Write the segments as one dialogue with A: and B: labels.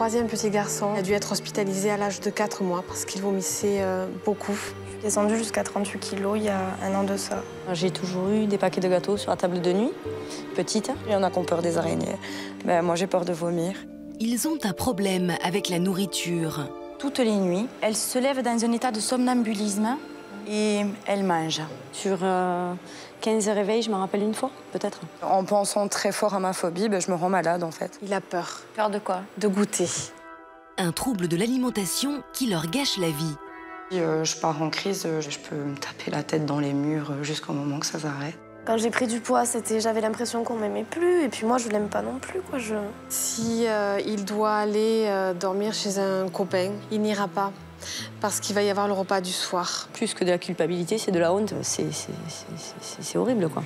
A: troisième petit garçon. Il a dû être hospitalisé à l'âge de 4 mois parce qu'il vomissait beaucoup.
B: Je suis descendue jusqu'à 38 kilos il y a un an de ça.
C: J'ai toujours eu des paquets de gâteaux sur la table de nuit, petite. Il y en a qui ont peur des araignées. Ben, moi, j'ai peur de vomir.
D: Ils ont un problème avec la nourriture.
C: Toutes les nuits, elle se lève dans un état de somnambulisme et elle mange. Sur 15 réveils, je me rappelle une fois, peut-être.
E: En pensant très fort à ma phobie, ben, je me rends malade, en fait.
A: Il a peur.
C: Peur de quoi?
A: De goûter.
D: Un trouble de l'alimentation qui leur gâche la vie.
E: Je pars en crise, je peux me taper la tête dans les murs jusqu'au moment que ça s'arrête.
B: Quand j'ai pris du poids, j'avais l'impression qu'on m'aimait plus. Et puis moi, je l'aime pas non plus, quoi.
A: Si il doit aller dormir chez un copain, il n'ira pas. Parce qu'il va y avoir le repas du soir.
C: Plus que de la culpabilité, c'est de la honte. C'est horrible, quoi.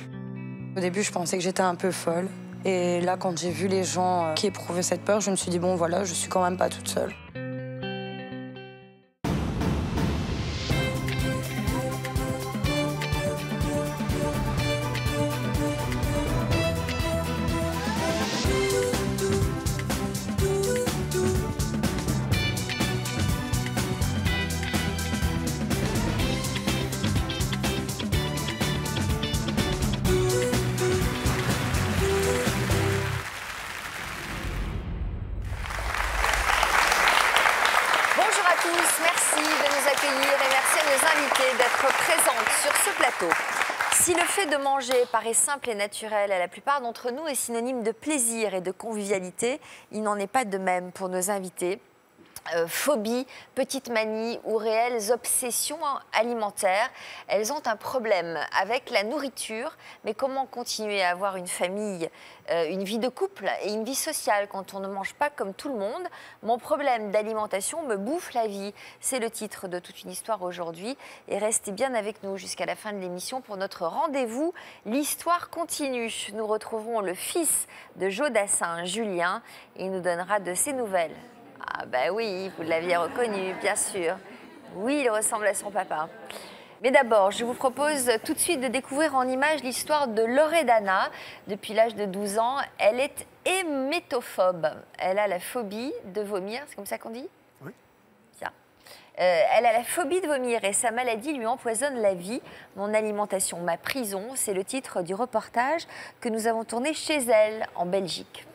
E: Au début, je pensais que j'étais un peu folle. Et là, quand j'ai vu les gens qui éprouvaient cette peur, je me suis dit, bon, voilà, je suis quand même pas toute seule.
F: Bonjour à tous, merci de nous accueillir et merci à nos invités d'être présentes sur ce plateau. Si le fait de manger paraît simple et naturel à la plupart d'entre nous est synonyme de plaisir et de convivialité, il n'en est pas de même pour nos invités. Phobies, petites manies ou réelles obsessions alimentaires. Elles ont un problème avec la nourriture, mais comment continuer à avoir une famille, une vie de couple et une vie sociale quand on ne mange pas comme tout le monde? Mon problème d'alimentation me bouffe la vie. C'est le titre de toute une histoire aujourd'hui. Et restez bien avec nous jusqu'à la fin de l'émission pour notre rendez-vous. L'histoire continue. Nous retrouverons le fils de Jodassin, Julien, et il nous donnera de ses nouvelles. Ah ben oui, vous l'aviez reconnu, bien sûr. Oui, il ressemble à son papa. Mais d'abord, je vous propose tout de suite de découvrir en images l'histoire de Loredana. Depuis l'âge de 12 ans, elle est hémétophobe. Elle a la phobie de vomir, c'est comme ça qu'on dit?
G: Oui.
F: Bien. Elle a la phobie de vomir et sa maladie lui empoisonne la vie. Mon alimentation, ma prison, c'est le titre du reportage que nous avons tourné chez elle, en Belgique.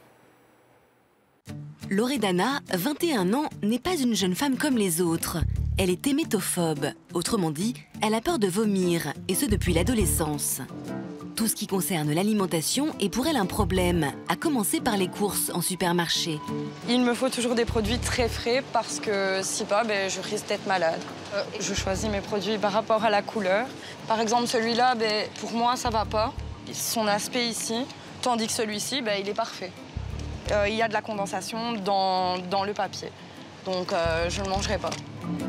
D: Loredana, 21 ans, n'est pas une jeune femme comme les autres. Elle est hémétophobe. Autrement dit, elle a peur de vomir, et ce depuis l'adolescence. Tout ce qui concerne l'alimentation est pour elle un problème, à commencer par les courses en supermarché.
E: Il me faut toujours des produits très frais parce que si pas, ben, je risque d'être malade. Je choisis mes produits par rapport à la couleur. Par exemple, celui-là, ben, pour moi, ça va pas. Son aspect ici, tandis que celui-ci, ben, il est parfait. Il y a de la condensation dans le papier, donc je ne le mangerai pas.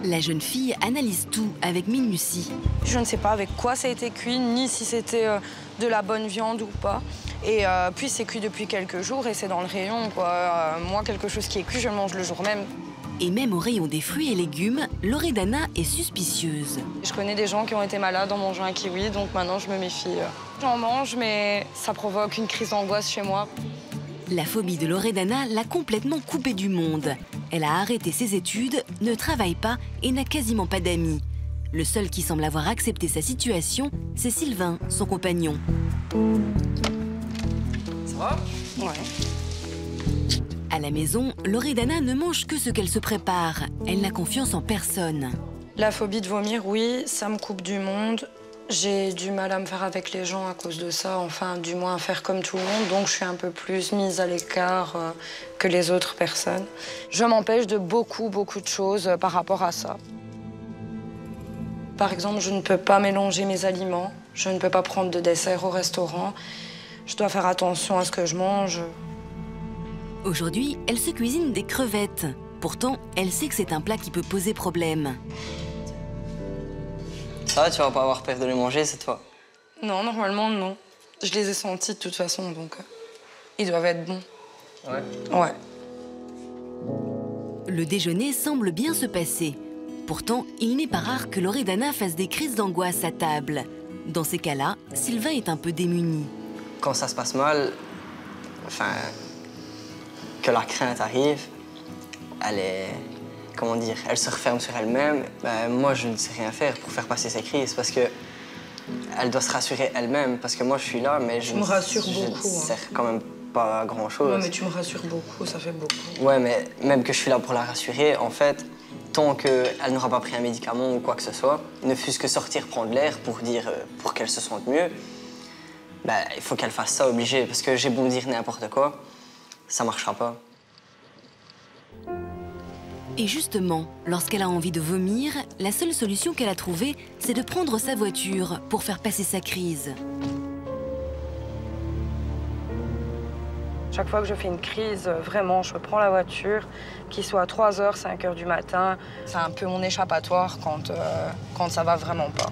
D: La jeune fille analyse tout avec minutie.
E: Je ne sais pas avec quoi ça a été cuit, ni si c'était de la bonne viande ou pas. Et puis c'est cuit depuis quelques jours et c'est dans le rayon, quoi. Moi, quelque chose qui est cuit, je le mange le jour même.
D: Et même au rayon des fruits et légumes, Loredana est suspicieuse.
E: Je connais des gens qui ont été malades en mangeant un kiwi, donc maintenant je me méfie. J'en mange, mais ça provoque une crise d'angoisse chez moi.
D: La phobie de Loredana l'a complètement coupée du monde. Elle a arrêté ses études, ne travaille pas et n'a quasiment pas d'amis. Le seul qui semble avoir accepté sa situation, c'est Sylvain, son compagnon.
E: Ça va? Ouais.
D: À la maison, Loredana ne mange que ce qu'elle se prépare. Elle n'a confiance en personne.
E: La phobie de vomir, oui, ça me coupe du monde. J'ai du mal à me faire avec les gens à cause de ça, enfin, du moins à faire comme tout le monde, donc je suis un peu plus mise à l'écart que les autres personnes. Je m'empêche de beaucoup de choses par rapport à ça. Par exemple, je ne peux pas mélanger mes aliments, je ne peux pas prendre de dessert au restaurant, je dois faire attention à ce que je mange.
D: Aujourd'hui, elle se cuisine des crevettes. Pourtant, elle sait que c'est un plat qui peut poser problème.
H: Ça, tu vas pas avoir peur de les manger, c'est toi?
E: Non, normalement, non. Je les ai sentis de toute façon, donc ils doivent être bons.
H: Ouais?
E: Ouais.
D: Le déjeuner semble bien se passer. Pourtant, il n'est pas rare que Loredana fasse des crises d'angoisse à table. Dans ces cas-là, Sylvain est un peu démuni.
H: Quand ça se passe mal, enfin, que la crainte arrive, elle est... Comment dire? Elle se referme sur elle-même. Ben, moi, je ne sais rien faire pour faire passer ses crises parce que elle doit se rassurer elle-même parce que moi, je suis là, mais je
G: me rassure beaucoup.
H: Je ne sers quand même pas à grand-chose.
G: Ouais, mais tu me rassures beaucoup, ça fait beaucoup.
H: Ouais, mais même que je suis là pour la rassurer, en fait, tant qu'elle n'aura pas pris un médicament ou quoi que ce soit, ne fût-ce que sortir prendre l'air pour dire, pour qu'elle se sente mieux, ben, il faut qu'elle fasse ça obligé, parce que j'ai beau dire n'importe quoi, ça marchera pas.
D: Et justement, lorsqu'elle a envie de vomir, la seule solution qu'elle a trouvée, c'est de prendre sa voiture pour faire passer sa crise.
E: Chaque fois que je fais une crise, vraiment, je prends la voiture, qu'il soit à 3h, 5h du matin. C'est un peu mon échappatoire quand ça va vraiment pas.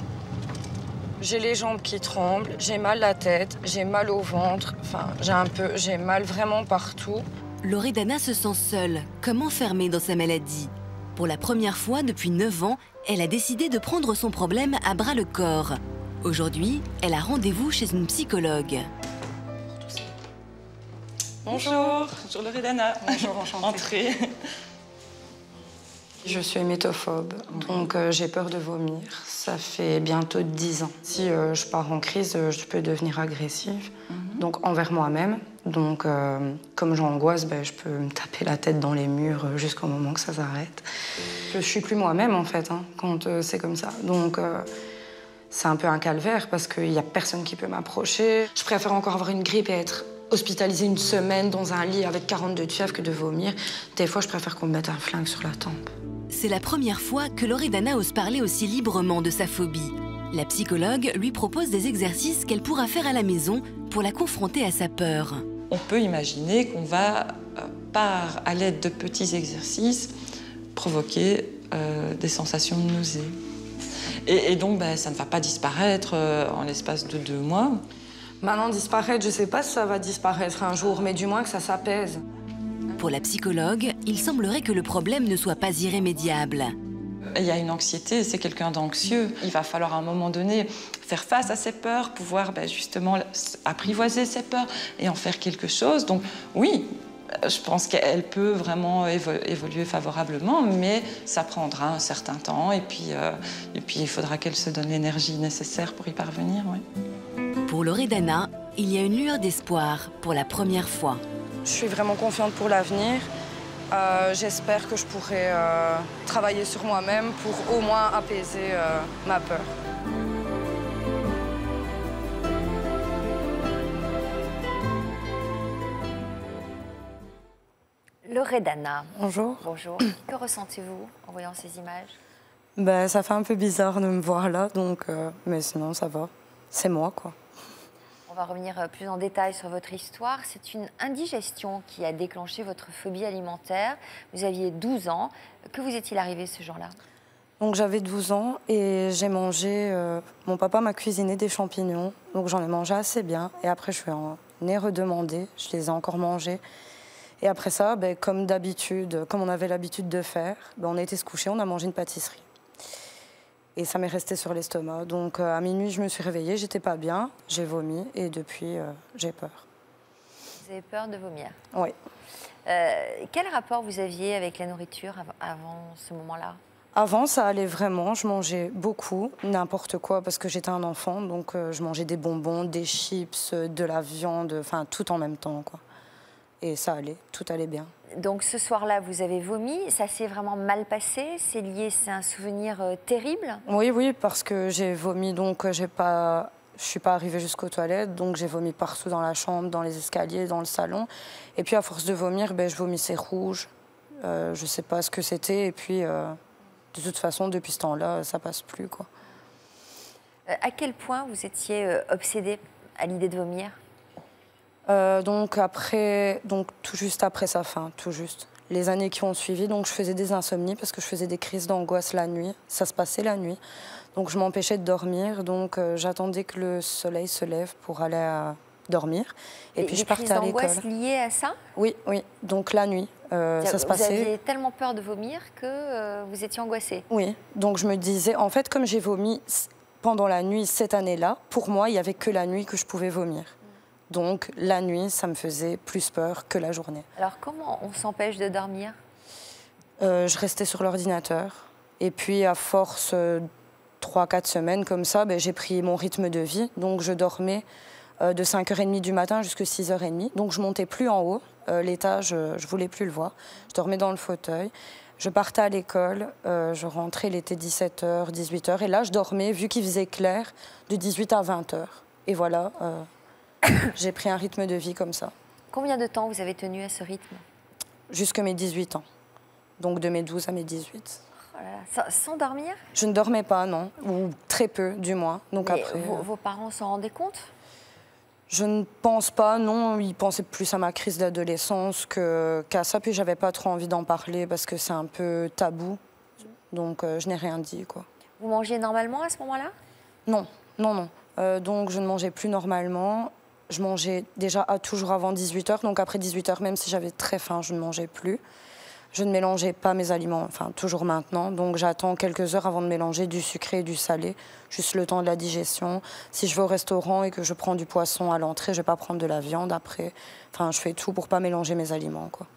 E: J'ai les jambes qui tremblent, j'ai mal la tête, j'ai mal au ventre, enfin, j'ai mal vraiment partout.
D: Loredana se sent seule, comme enfermée dans sa maladie. Pour la première fois depuis 9 ans, elle a décidé de prendre son problème à bras-le-corps. Aujourd'hui, elle a rendez-vous chez une psychologue.
I: Bonjour, bonjour Loredana.
E: Bonjour, enchantée.
I: Entrez.
E: Je suis hémétophobe, donc j'ai peur de vomir. Ça fait bientôt 10 ans. Si je pars en crise, je peux devenir agressive, donc envers moi-même. Donc, comme j'angoisse, je peux me taper la tête dans les murs jusqu'au moment que ça s'arrête. Je suis plus moi-même, en fait, quand c'est comme ça. Donc, c'est un peu un calvaire parce qu'il n'y a personne qui peut m'approcher. Je préfère encore avoir une grippe et être hospitalisée une semaine dans un lit avec 42 de fièvre que de vomir. Des fois, je préfère qu'on me mette un flingue sur la tempe.
D: C'est la première fois que Loredana ose parler aussi librement de sa phobie. La psychologue lui propose des exercices qu'elle pourra faire à la maison pour la confronter à sa peur.
I: On peut imaginer qu'on va, à l'aide de petits exercices, provoquer des sensations de nausée. Et donc, ça ne va pas disparaître en l'espace de 2 mois.
E: Maintenant, disparaître, je ne sais pas si ça va disparaître un jour, mais du moins que ça s'apaise.
D: Pour la psychologue, il semblerait que le problème ne soit pas irrémédiable.
I: Il y a une anxiété, c'est quelqu'un d'anxieux. Il va falloir à un moment donné faire face à ses peurs, pouvoir justement apprivoiser ses peurs et en faire quelque chose. Donc oui, je pense qu'elle peut vraiment évoluer favorablement, mais ça prendra un certain temps et puis il faudra qu'elle se donne l'énergie nécessaire pour y parvenir. Oui.
D: Pour Loredana, il y a une lueur d'espoir pour la première fois.
E: Je suis vraiment confiante pour l'avenir. J'espère que je pourrai travailler sur moi-même pour au moins apaiser ma peur.
F: Loredana.
B: Bonjour.
F: Bonjour. Que ressentez-vous en voyant ces images?
B: Ça fait un peu bizarre de me voir là, donc, mais sinon ça va. C'est moi, quoi.
F: On va revenir plus en détail sur votre histoire. C'est une indigestion qui a déclenché votre phobie alimentaire. Vous aviez 12 ans. Que vous est-il arrivé ce jour-là?
B: Donc j'avais 12 ans et j'ai mangé... mon papa m'a cuisiné des champignons, donc j'en ai mangé assez bien. Et après, je en ai redemandé, je les ai encore mangés. Et après ça, comme d'habitude, comme on avait l'habitude de faire, on a été se coucher, on a mangé une pâtisserie. Et ça m'est resté sur l'estomac. Donc à minuit, je me suis réveillée, j'étais pas bien, j'ai vomi et depuis, j'ai peur.
F: Vous avez peur de vomir?
B: Oui.
F: Quel rapport vous aviez avec la nourriture avant ce moment-là?
B: Avant, ça allait vraiment. Je mangeais beaucoup, n'importe quoi, parce que j'étais un enfant. Donc je mangeais des bonbons, des chips, de la viande, enfin tout en même temps, quoi. Et ça allait, tout allait bien.
F: Donc ce soir-là, vous avez vomi, ça s'est vraiment mal passé? C'est lié, c'est un souvenir terrible?
B: Oui, parce que j'ai vomi, donc je suis pas arrivée jusqu'aux toilettes, donc j'ai vomi partout dans la chambre, dans les escaliers, dans le salon. Et puis à force de vomir, je vomissais rouge. Je sais pas ce que c'était, et puis de toute façon, depuis ce temps-là, ça passe plus, quoi.
F: À quel point vous étiez obsédée à l'idée de vomir?
B: Donc tout juste après sa fin, tout juste. Les années qui ont suivi, donc je faisais des insomnies parce que je faisais des crises d'angoisse la nuit. Ça se passait la nuit. Donc je m'empêchais de dormir. Donc j'attendais que le soleil se lève pour aller dormir. Et puis je partais à l'école.
F: Des crises d'angoisse liées à ça?
B: Oui. Donc la nuit, ça se passait.
F: Vous aviez tellement peur de vomir que vous étiez angoissée?
B: Oui. Donc je me disais, en fait, comme j'ai vomi pendant la nuit cette année-là, pour moi, il n'y avait que la nuit que je pouvais vomir. Donc, la nuit, ça me faisait plus peur que la journée.
F: Alors, comment on s'empêche de dormir?
B: Je restais sur l'ordinateur. Et puis, à force 3-4 semaines comme ça, j'ai pris mon rythme de vie. Donc, je dormais de 5h30 du matin jusqu'à 6h30. Donc, je montais plus en haut. L'étage, je voulais plus le voir. Je dormais dans le fauteuil. Je partais à l'école. Je rentrais, il était 17h, 18h. Et là, je dormais, vu qu'il faisait clair, de 18 à 20h. Et voilà, j'ai pris un rythme de vie comme ça.
F: Combien de temps vous avez tenu à ce rythme?
B: Jusqu'à mes 18 ans. Donc, de mes 12 à mes 18.
F: Oh là là. Sans dormir?
B: Je ne dormais pas, non. Ou très peu, du moins. Donc
F: mais
B: après,
F: vos parents s'en rendaient compte?
B: Je ne pense pas, non. Ils pensaient plus à ma crise d'adolescence qu'à ça. Puis j'avais pas trop envie d'en parler parce que c'est un peu tabou. Donc je n'ai rien dit, quoi.
F: Vous mangiez normalement à ce moment-là?
B: Non, non, non. Donc je ne mangeais plus normalement. Je mangeais déjà toujours avant 18h. Donc après 18h, même si j'avais très faim, je ne mangeais plus. Je ne mélangeais pas mes aliments, enfin toujours maintenant. Donc j'attends quelques heures avant de mélanger du sucré et du salé, juste le temps de la digestion. Si je vais au restaurant et que je prends du poisson à l'entrée, je ne vais pas prendre de la viande après. Enfin, je fais tout pour ne pas mélanger mes aliments, quoi.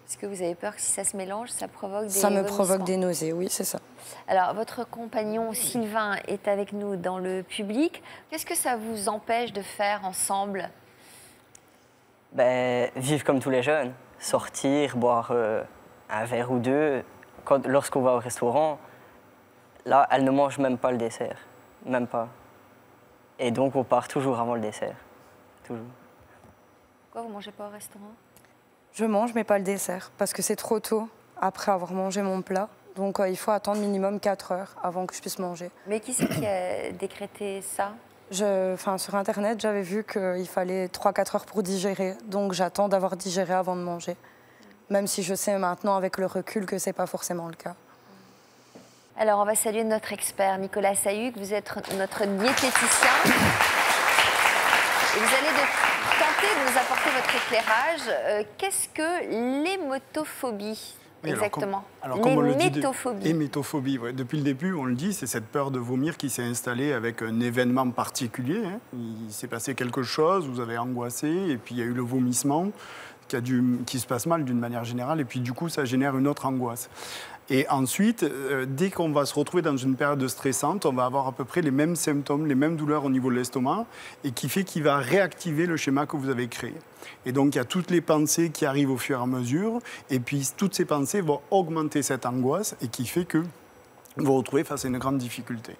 F: Est-ce que vous avez peur que si ça se mélange, ça provoque des
B: Ça me
F: vomissements?
B: provoque des nausées, oui, c'est ça.
F: Alors, votre compagnon Sylvain est avec nous dans le public. Qu'est-ce que ça vous empêche de faire ensemble?
H: Vivre comme tous les jeunes, sortir, boire un verre ou deux. Lorsqu'on va au restaurant, là, elle ne mange même pas le dessert, même pas. Et donc, on part toujours avant le dessert, toujours.
F: Pourquoi vous ne mangez pas au restaurant?
B: Je mange, mais pas le dessert, parce que c'est trop tôt après avoir mangé mon plat. Donc, il faut attendre minimum 4 heures avant que je puisse manger.
F: Mais qui c'est qui a décrété ça?
B: Sur Internet, j'avais vu qu'il fallait 3-4 heures pour digérer. Donc, j'attends d'avoir digéré avant de manger. Même si je sais maintenant, avec le recul, que ce n'est pas forcément le cas.
F: Alors, on va saluer notre expert, Nicolas Sayuc. Vous êtes notre diététicien. Et vous allez tenter de nous apporter votre éclairage. Qu'est-ce que l'hématophobie, exactement?
J: Hémétophobie, ouais. Depuis le début, on le dit, c'est cette peur de vomir qui s'est installée avec un événement particulier. Hein. Il s'est passé quelque chose, vous avez angoissé, et puis il y a eu le vomissement qui se passe mal d'une manière générale, et puis du coup, ça génère une autre angoisse. Et ensuite, dès qu'on va se retrouver dans une période stressante, on va avoir à peu près les mêmes symptômes, les mêmes douleurs au niveau de l'estomac, et qui fait qu'il va réactiver le schéma que vous avez créé. Et donc, il y a toutes les pensées qui arrivent au fur et à mesure, et puis toutes ces pensées vont augmenter cette angoisse, et qui fait que vous vous retrouvez face à une grande difficulté.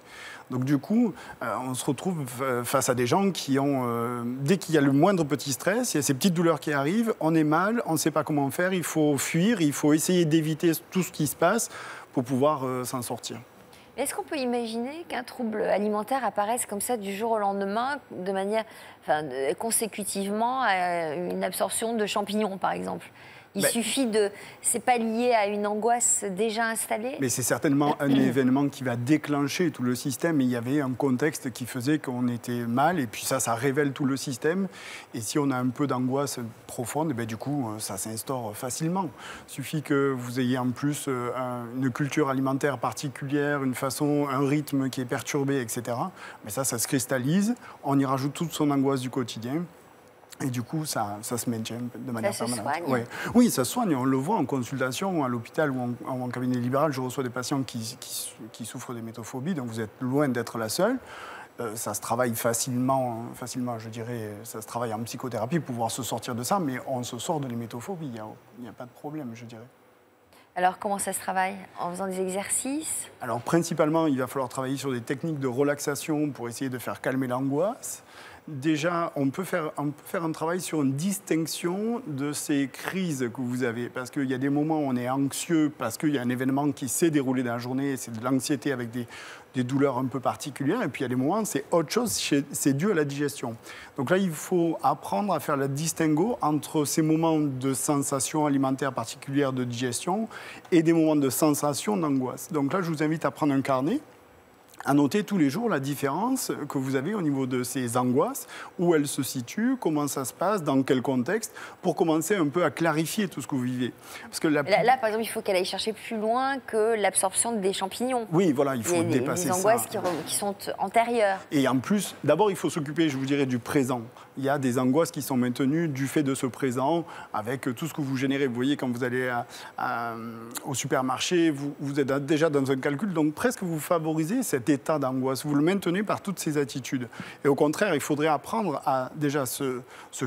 J: Donc du coup, on se retrouve face à des gens qui ont, dès qu'il y a le moindre petit stress, il y a ces petites douleurs qui arrivent, on est mal, on ne sait pas comment faire, il faut fuir, il faut essayer d'éviter tout ce qui se passe pour pouvoir s'en sortir.
F: Est-ce qu'on peut imaginer qu'un trouble alimentaire apparaisse comme ça du jour au lendemain, de manière, consécutivement à une absorption de champignons, par exemple? Il suffit de... C'est pas lié à une angoisse déjà installée?
J: Mais c'est certainement un événement qui va déclencher tout le système. Et il y avait un contexte qui faisait qu'on était mal. Et puis ça révèle tout le système. Et si on a un peu d'angoisse profonde, du coup, ça s'instaure facilement. Il suffit que vous ayez en plus une culture alimentaire particulière, un rythme qui est perturbé, etc. Mais ça se cristallise. On y rajoute toute son angoisse du quotidien. Et du coup, ça se maintient de manière permanente.
F: Ça se soigne?
J: Oui, ça se soigne. On le voit en consultation, à l'hôpital ou en cabinet libéral. Je reçois des patients qui souffrent d'hémétophobie, donc vous êtes loin d'être la seule. Ça se travaille facilement, je dirais. Ça se travaille en psychothérapie pour pouvoir se sortir de ça, mais on se sort de l'hémétophobie. Il n'y a pas de problème, je dirais.
F: Alors, comment ça se travaille? En faisant des exercices?
J: Alors, principalement, il va falloir travailler sur des techniques de relaxation pour essayer de faire calmer l'angoisse. Déjà, on peut faire un travail sur une distinction de ces crises que vous avez. Parce qu'il y a des moments où on est anxieux parce qu'il y a un événement qui s'est déroulé dans la journée et c'est de l'anxiété avec des douleurs un peu particulières. Et puis il y a des moments où c'est autre chose, c'est dû à la digestion. Donc là, il faut apprendre à faire le distinguo entre ces moments de sensations alimentaires particulières de digestion et des moments de sensations d'angoisse. Donc là, je vous invite à prendre un carnet, à noter tous les jours la différence que vous avez au niveau de ces angoisses, où elles se situent, comment ça se passe, dans quel contexte, pour commencer un peu à clarifier tout ce que vous vivez. Parce que
F: là, par exemple, il faut qu'elle aille chercher plus loin que l'absorption des champignons.
J: Oui, voilà, il faut dépasser ça.
F: Des angoisses qui sont antérieures.
J: Et en plus, d'abord, il faut s'occuper, je vous dirais, du présent. il y a des angoisses qui sont maintenues du fait de ce présent, avec tout ce que vous générez. Vous voyez, quand vous allez au supermarché, vous êtes déjà dans un calcul, donc presque vous favorisez cet état d'angoisse. Vous le maintenez par toutes ces attitudes. Et au contraire, il faudrait apprendre à déjà se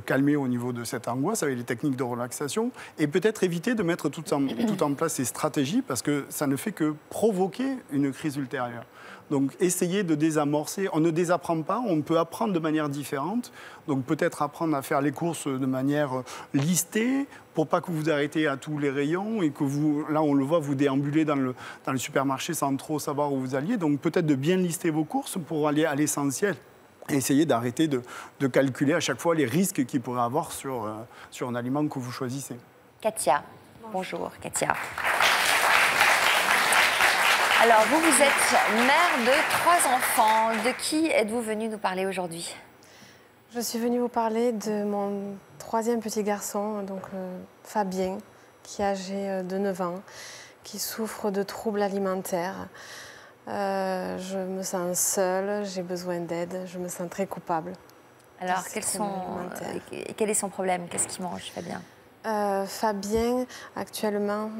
J: calmer au niveau de cette angoisse avec les techniques de relaxation et peut-être éviter de mettre tout en place ces stratégies parce que ça ne fait que provoquer une crise ultérieure. Donc, essayez de désamorcer. On ne désapprend pas, on peut apprendre de manière différente. Donc, peut-être apprendre à faire les courses de manière listée pour pas que vous arrêtez à tous les rayons et que vous, là, on le voit, vous déambulez dans le supermarché sans trop savoir où vous alliez. Donc, peut-être de bien lister vos courses pour aller à l'essentiel. Et essayer d'arrêter de calculer à chaque fois les risques qu'il pourrait avoir sur un aliment que vous choisissez.
F: Katia. Bonjour, Katia. Alors, vous êtes mère de 3 enfants. De qui êtes-vous venue nous parler aujourd'hui?
A: Je suis venue vous parler de mon 3e petit garçon, donc Fabien, qui est âgé de 9 ans, qui souffre de troubles alimentaires. Je me sens seule, j'ai besoin d'aide, je me sens très coupable.
F: Alors, quel est son problème? Qu'est-ce qu'il mange, Fabien?
A: Fabien, actuellement,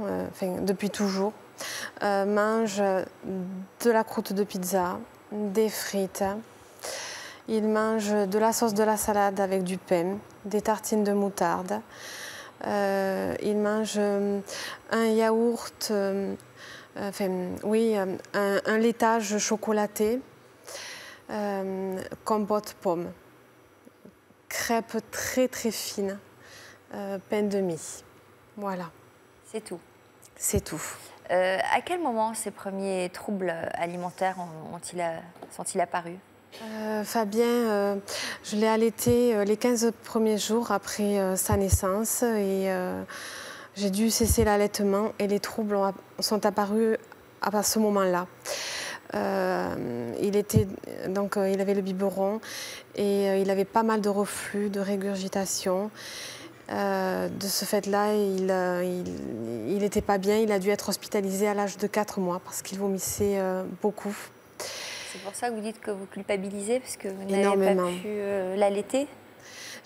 A: depuis toujours, mange de la croûte de pizza, des frites. Il mange de la sauce de la salade avec du pain, des tartines de moutarde. Il mange un yaourt, un laitage chocolaté, compote pomme, crêpes très très fines, pain de mie. Voilà. C'est tout. C'est tout.
F: À quel moment ces premiers troubles alimentaires sont-ils apparus?
A: Fabien, je l'ai allaité les 15 premiers jours après sa naissance et j'ai dû cesser l'allaitement et les troubles sont apparus à ce moment-là. Il avait le biberon et il avait pas mal de reflux, de régurgitation. De ce fait-là, il n'était pas bien. Il a dû être hospitalisé à l'âge de 4 mois parce qu'il vomissait beaucoup.
F: C'est pour ça que vous dites que vous culpabilisez parce que vous n'avez pas pu l'allaiter?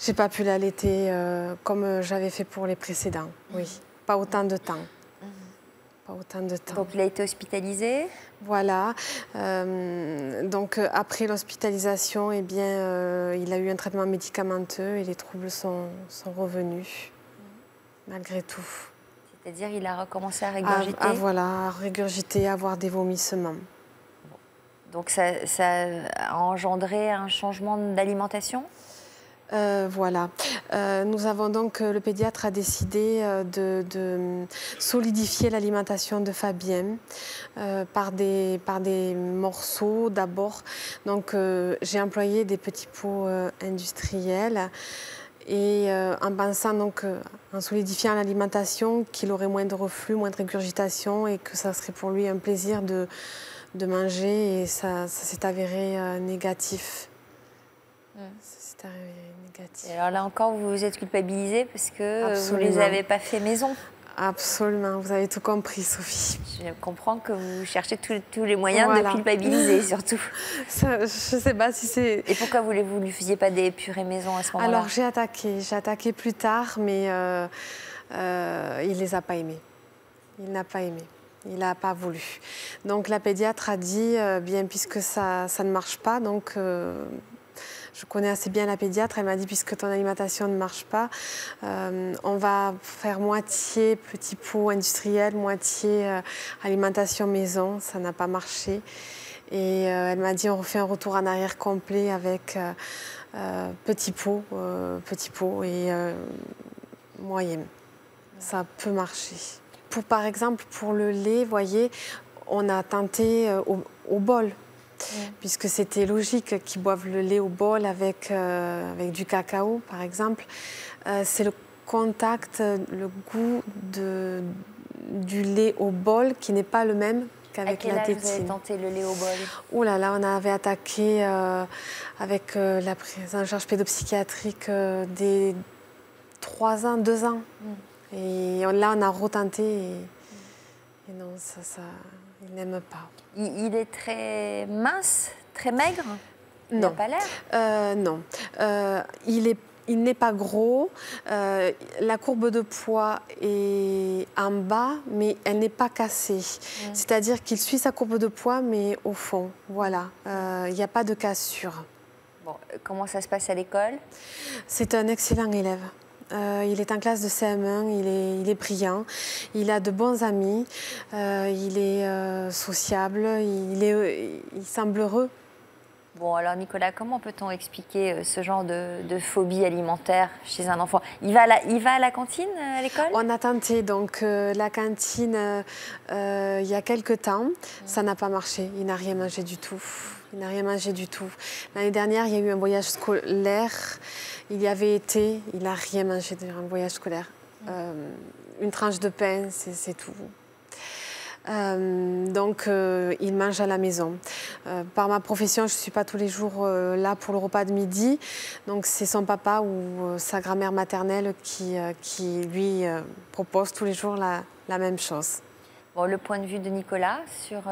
A: J'ai pas pu l'allaiter comme j'avais fait pour les précédents, oui. Pas autant de temps. Pas autant de temps.
F: Donc il a été hospitalisé?
A: Voilà. Donc après l'hospitalisation, eh bien, il a eu un traitement médicamenteux et les troubles sont revenus, malgré tout.
F: C'est-à-dire il a recommencé à régurgiter?
A: Voilà, à régurgiter, à avoir des vomissements.
F: Donc ça a engendré un changement d'alimentation?
A: Voilà. Nous avons donc, le pédiatre a décidé de solidifier l'alimentation de Fabien par des morceaux d'abord. Donc j'ai employé des petits pots industriels et en pensant donc, en solidifiant l'alimentation, qu'il aurait moins de reflux, moins de régurgitation et que ça serait pour lui un plaisir de manger et ça s'est avéré négatif. Ça s'est avéré négatif.
F: Et alors là encore, vous vous êtes culpabilisé parce que
A: Absolument.
F: vous ne les avez pas fait maison?
A: Absolument, vous avez tout compris, Sophie.
F: Je comprends que vous cherchez tous les moyens de culpabiliser, surtout.
A: Je ne sais pas si c'est...
F: Et pourquoi vous ne lui faisiez pas des purées maison à ce moment-là?
A: Alors j'ai attaqué plus tard, mais il ne les a pas aimés. Il n'a pas aimé. Il n'a pas voulu. Donc la pédiatre a dit, bien puisque ça ne marche pas, donc je connais assez bien la pédiatre, elle m'a dit, puisque ton alimentation ne marche pas, on va faire moitié petits pots industriels, moitié alimentation maison. Ça n'a pas marché. Et elle m'a dit, on refait un retour en arrière complet avec petits pots et moyenne. Ça peut marcher. Par exemple, pour le lait, vous voyez, on a tenté au bol. Puisque c'était logique qu'ils boivent le lait au bol avec du cacao, par exemple. C'est le contact, le goût du lait au bol qui n'est pas le même qu'avec la tétine.
F: Vous avez tenté le lait au bol?
A: Ouh là là, on avait attaqué avec la prise en charge pédopsychiatrique des 3 ans, 2 ans. Et là, on a retenté et non, ça il n'aime pas.
F: Il est très mince, très maigre? Il n'a pas l'air
A: Non. Il n'est pas gros. La courbe de poids est en bas, mais elle n'est pas cassée. C'est-à-dire qu'il suit sa courbe de poids, mais au fond. Voilà. Il n'y a pas de cassure.
F: Bon, comment ça se passe à l'école?
A: C'est un excellent élève. Il est en classe de CM1, il est brillant, il a de bons amis, il est sociable, il semble heureux.
F: Bon, alors Nicolas, comment peut-on expliquer ce genre de phobie alimentaire chez un enfant? Il va à la cantine à l'école?
A: On a tenté donc la cantine il y a quelque temps, ça n'a pas marché, il n'a rien mangé du tout. Il n'a rien mangé du tout. L'année dernière, il y a eu un voyage scolaire. Il y avait été, il n'a rien mangé durant un voyage scolaire. Une tranche de pain, c'est tout. Donc, il mange à la maison. Par ma profession, je ne suis pas tous les jours là pour le repas de midi. Donc, c'est son papa ou sa grand-mère maternelle qui lui propose tous les jours la même chose.
F: Bon, le point de vue de Nicolas sur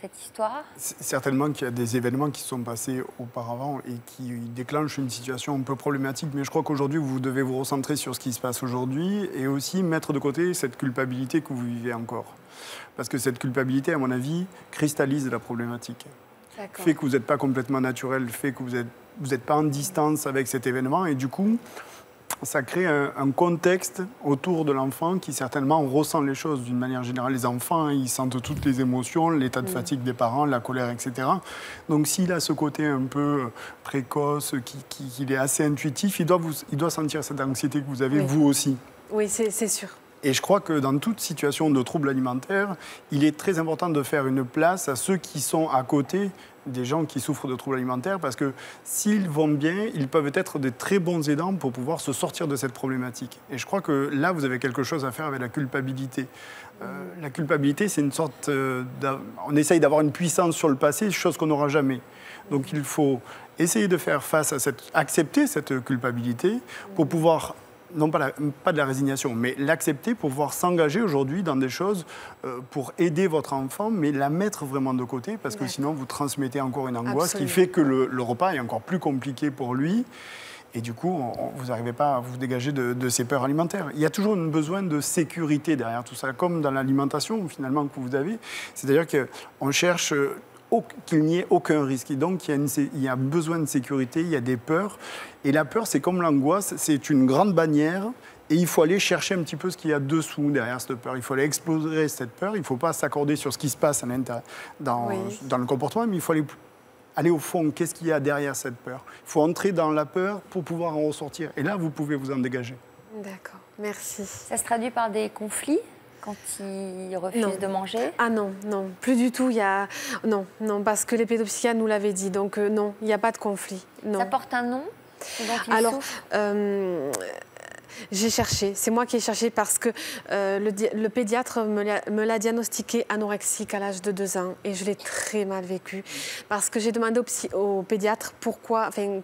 F: cette histoire?
J: Certainement qu'il y a des événements qui se sont passés auparavant et qui déclenchent une situation un peu problématique. Mais je crois qu'aujourd'hui, vous devez vous recentrer sur ce qui se passe aujourd'hui et aussi mettre de côté cette culpabilité que vous vivez encore. Parce que cette culpabilité, à mon avis, cristallise la problématique. Fait que vous n'êtes pas complètement naturel, fait que vous n'êtes pas en distance avec cet événement et du coup, ça crée un contexte autour de l'enfant qui certainement ressent les choses d'une manière générale. Les enfants, ils sentent toutes les émotions, l'état de fatigue des parents, la colère, etc. Donc s'il a ce côté un peu précoce, qu'il est assez intuitif, il doit sentir cette anxiété que vous avez, vous aussi.
A: Oui, c'est sûr.
J: Et je crois que dans toute situation de trouble alimentaire, il est très important de faire une place à ceux qui sont à côté des gens qui souffrent de troubles alimentaires, parce que s'ils vont bien, ils peuvent être des très bons aidants pour pouvoir se sortir de cette problématique. Et je crois que là, vous avez quelque chose à faire avec la culpabilité. La culpabilité, c'est une sorte... on essaye d'avoir une puissance sur le passé, chose qu'on n'aura jamais. Donc il faut essayer de faire face à accepter cette culpabilité pour pouvoir... non pas de la résignation, mais l'accepter pour pouvoir s'engager aujourd'hui dans des choses pour aider votre enfant, mais la mettre vraiment de côté, parce que sinon vous transmettez encore une angoisse qui fait que le repas est encore plus compliqué pour lui. Et du coup, vous n'arrivez pas à vous dégager de ces peurs alimentaires. Il y a toujours un besoin de sécurité derrière tout ça, comme dans l'alimentation finalement que vous avez. C'est-à-dire qu'on cherche... qu'il n'y ait aucun risque. Et donc, il y a besoin de sécurité, il y a des peurs. Et la peur, c'est comme l'angoisse, c'est une grande bannière. Et il faut aller chercher un petit peu ce qu'il y a dessous, derrière cette peur. Il faut aller explorer cette peur. Il ne faut pas s'accorder sur ce qui se passe à l'intérieur, dans le comportement, mais il faut aller au fond. Qu'est-ce qu'il y a derrière cette peur? Il faut entrer dans la peur pour pouvoir en ressortir. Et là, vous pouvez vous en dégager.
A: D'accord, merci.
F: Ça se traduit par des conflits quand il refuse de manger?
A: Ah non, plus du tout. Non, parce que les pédopsychiatres nous l'avaient dit. Donc non, il n'y a pas de conflit. Non.
F: Ça porte un nom?
A: Alors, j'ai cherché. C'est moi qui ai cherché parce que le pédiatre me l'a diagnostiqué anorexique à l'âge de 2 ans. Et je l'ai très mal vécu. Parce que j'ai demandé au pédiatre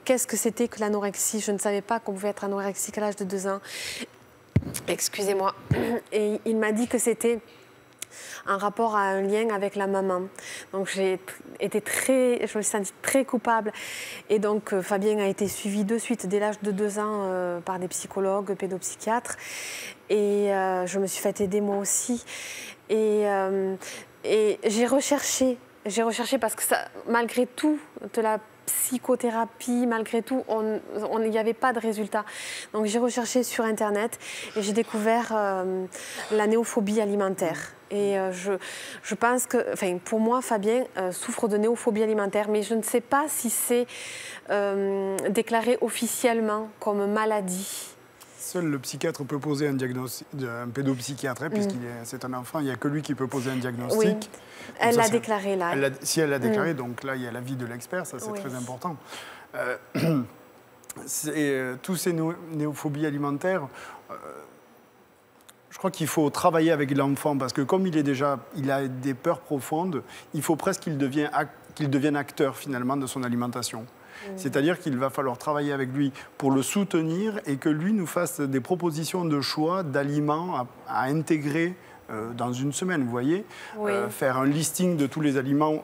A: qu'est-ce que c'était que l'anorexie. Je ne savais pas qu'on pouvait être anorexique à l'âge de 2 ans. Excusez-moi. Et il m'a dit que c'était un rapport à un lien avec la maman. Donc je me suis sentie très coupable. Et donc Fabien a été suivi de suite dès l'âge de 2 ans par des psychologues, pédopsychiatres. Et je me suis fait aider moi aussi. Et j'ai recherché parce que ça, malgré tout, de la psychothérapie, malgré tout, il n'y avait pas de résultat. Donc j'ai recherché sur Internet et j'ai découvert la néophobie alimentaire. Et je pense que, pour moi, Fabien souffre de néophobie alimentaire, mais je ne sais pas si c'est déclaré officiellement comme maladie.
J: Seul le psychiatre peut poser un diagnostic, un pédopsychiatre, puisqu'il c'est un enfant, il n'y a que lui qui peut poser un diagnostic.
A: Oui. Elle l'a déclaré là.
J: Si elle l'a déclaré, donc là, il y a l'avis de l'expert, ça c'est très important. Tous ces néophobies alimentaires, je crois qu'il faut travailler avec l'enfant, parce que comme il a des peurs profondes, il faut presque qu'il devienne acteur finalement de son alimentation. C'est-à-dire qu'il va falloir travailler avec lui pour le soutenir et que lui nous fasse des propositions de choix d'aliments à intégrer dans une semaine, vous voyez. Faire un listing de tous les aliments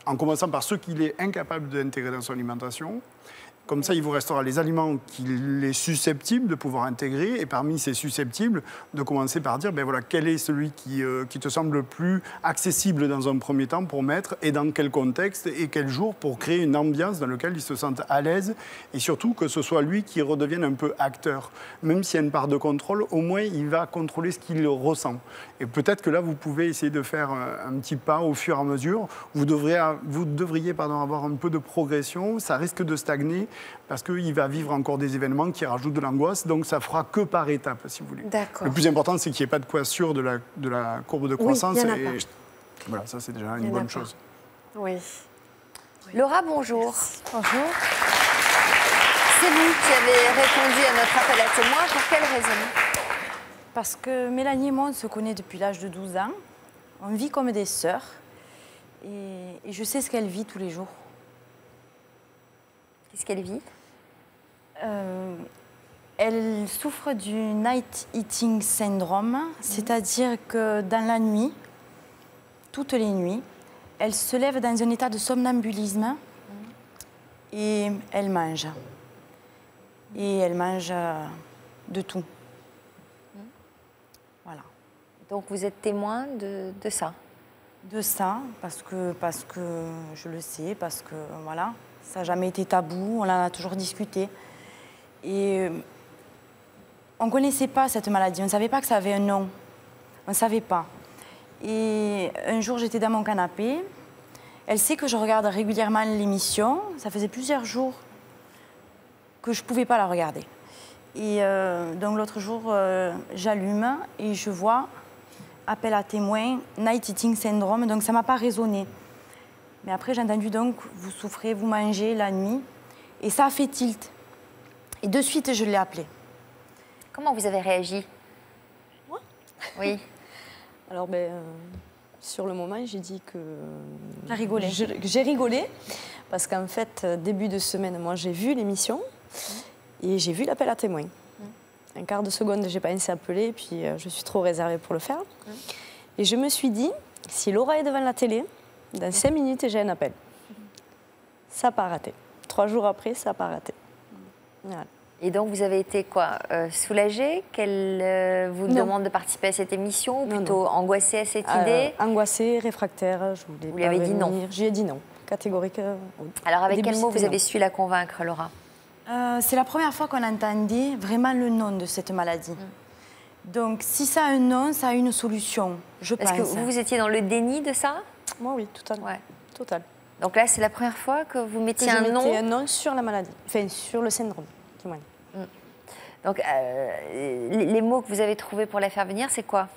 J: en commençant par ceux qu'il est incapable d'intégrer dans son alimentation. Comme ça, il vous restera les aliments qu'il est susceptible de pouvoir intégrer. Et parmi ces susceptibles, de commencer par dire, ben voilà, quel est celui qui te semble le plus accessible dans un premier temps pour mettre, et dans quel contexte, et quel jour, pour créer une ambiance dans laquelle il se sente à l'aise. Et surtout, que ce soit lui qui redevienne un peu acteur. Même s'il y a une part de contrôle, au moins, il va contrôler ce qu'il ressent. Et peut-être que là, vous pouvez essayer de faire un petit pas au fur et à mesure. Vous devriez avoir un peu de progression. Ça risque de stagner, parce qu'il va vivre encore des événements qui rajoutent de l'angoisse, donc ça fera que par étapes, si vous voulez.
A: D'accord.
J: Le plus important, c'est qu'il n'y ait pas de cassure de la courbe de croissance.
A: Oui, il y en a pas.
J: Voilà, ça c'est déjà une bonne chose.
A: Oui.
F: Laura, bonjour.
A: Merci. Bonjour.
F: C'est vous qui avez répondu à notre appel à témoins. Pour quelle raison?
C: Parce que Mélanie et moi, on se connaît depuis l'âge de 12 ans. On vit comme des sœurs. Et je sais ce qu'elle vit tous les jours.
F: Qu'est-ce qu'elle vit?
C: Elle souffre du night eating syndrome, c'est-à-dire que dans la nuit, toutes les nuits, elle se lève dans un état de somnambulisme et elle mange. Et elle mange de tout. Voilà.
F: Donc vous êtes témoin de ça?
C: De ça, parce que je le sais, parce que voilà. Ça n'a jamais été tabou, on en a toujours discuté. Et on ne connaissait pas cette maladie, on ne savait pas que ça avait un nom. On ne savait pas. Et un jour, j'étais dans mon canapé. Elle sait que je regarde régulièrement l'émission. Ça faisait plusieurs jours que je ne pouvais pas la regarder. Et donc l'autre jour, j'allume et je vois appel à témoins, night eating syndrome. Donc ça ne m'a pas résonné. Mais après, j'ai entendu donc, vous souffrez, vous mangez la nuit. Et ça a fait tilt. Et de suite, je l'ai appelé.
F: Comment vous avez réagi?
K: Moi?
F: Oui.
K: Alors, sur le moment, j'ai dit que...
C: J'ai rigolé.
K: J'ai rigolé, parce qu'en fait, début de semaine, moi, j'ai vu l'émission et j'ai vu l'appel à témoins. Un quart de seconde, j'ai pensé appeler, puis je suis trop réservée pour le faire. Et je me suis dit, si Laura est devant la télé, dans 5 minutes, j'ai un appel. Ça n'a pas raté. 3 jours après, ça n'a pas raté. Voilà.
F: Et donc, vous avez été quoi, soulagée qu'elle vous demande de participer à cette émission, ou plutôt angoissée à cette idée?
K: Angoissée, réfractaire, je voulais
F: Vous lui avez dit non?
K: Je lui ai dit non, catégorique.
F: Alors, avec quel mot vous avez su la convaincre, Laura?
C: C'est la première fois qu'on entendait vraiment le nom de cette maladie. Donc, si ça a un nom, ça a une solution, je pense.
F: Est-ce que vous étiez dans le déni de ça?
K: Moi, oui, totalement.
F: Ouais.
K: Total.
F: Donc là, c'est la première fois que vous mettiez un nom?
K: Je mettais un nom sur la maladie, enfin, sur le syndrome.
F: Donc, les mots que vous avez trouvés pour la faire venir, c'est quoi?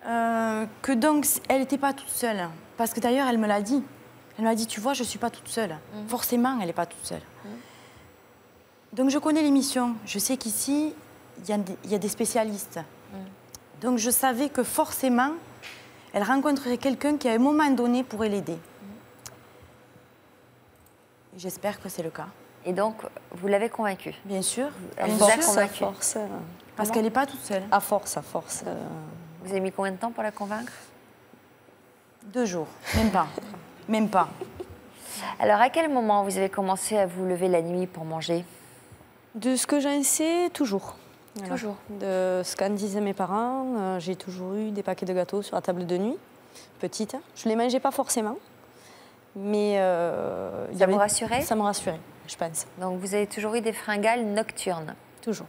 C: Que donc, elle n'était pas toute seule. Parce que d'ailleurs, elle me l'a dit. Elle m'a dit, tu vois, je ne suis pas toute seule. Forcément, elle n'est pas toute seule. Donc, je connais l'émission. Je sais qu'ici, il y a des spécialistes. Donc, je savais que forcément, elle rencontrerait quelqu'un qui, à un moment donné, pourrait l'aider. J'espère que c'est le cas.
F: Et donc, vous l'avez convaincue?
C: Bien sûr.
F: Elle vous a convaincue?
K: À force.
C: Parce qu'elle n'est pas toute seule.
K: À force, à force.
F: Vous avez mis combien de temps pour la convaincre?
C: 2 jours, même pas. Même pas.
F: Alors, à quel moment vous avez commencé à vous lever la nuit pour manger?
K: De ce que j'en sais, toujours. Voilà.
F: Toujours.
K: De ce qu'en disaient mes parents, j'ai toujours eu des paquets de gâteaux sur la table de nuit, petite. Je ne les mangeais pas forcément, mais...
F: ça vous rassurait?
K: Ça me rassurait, je pense.
F: Donc, vous avez toujours eu des fringales nocturnes?
K: Toujours.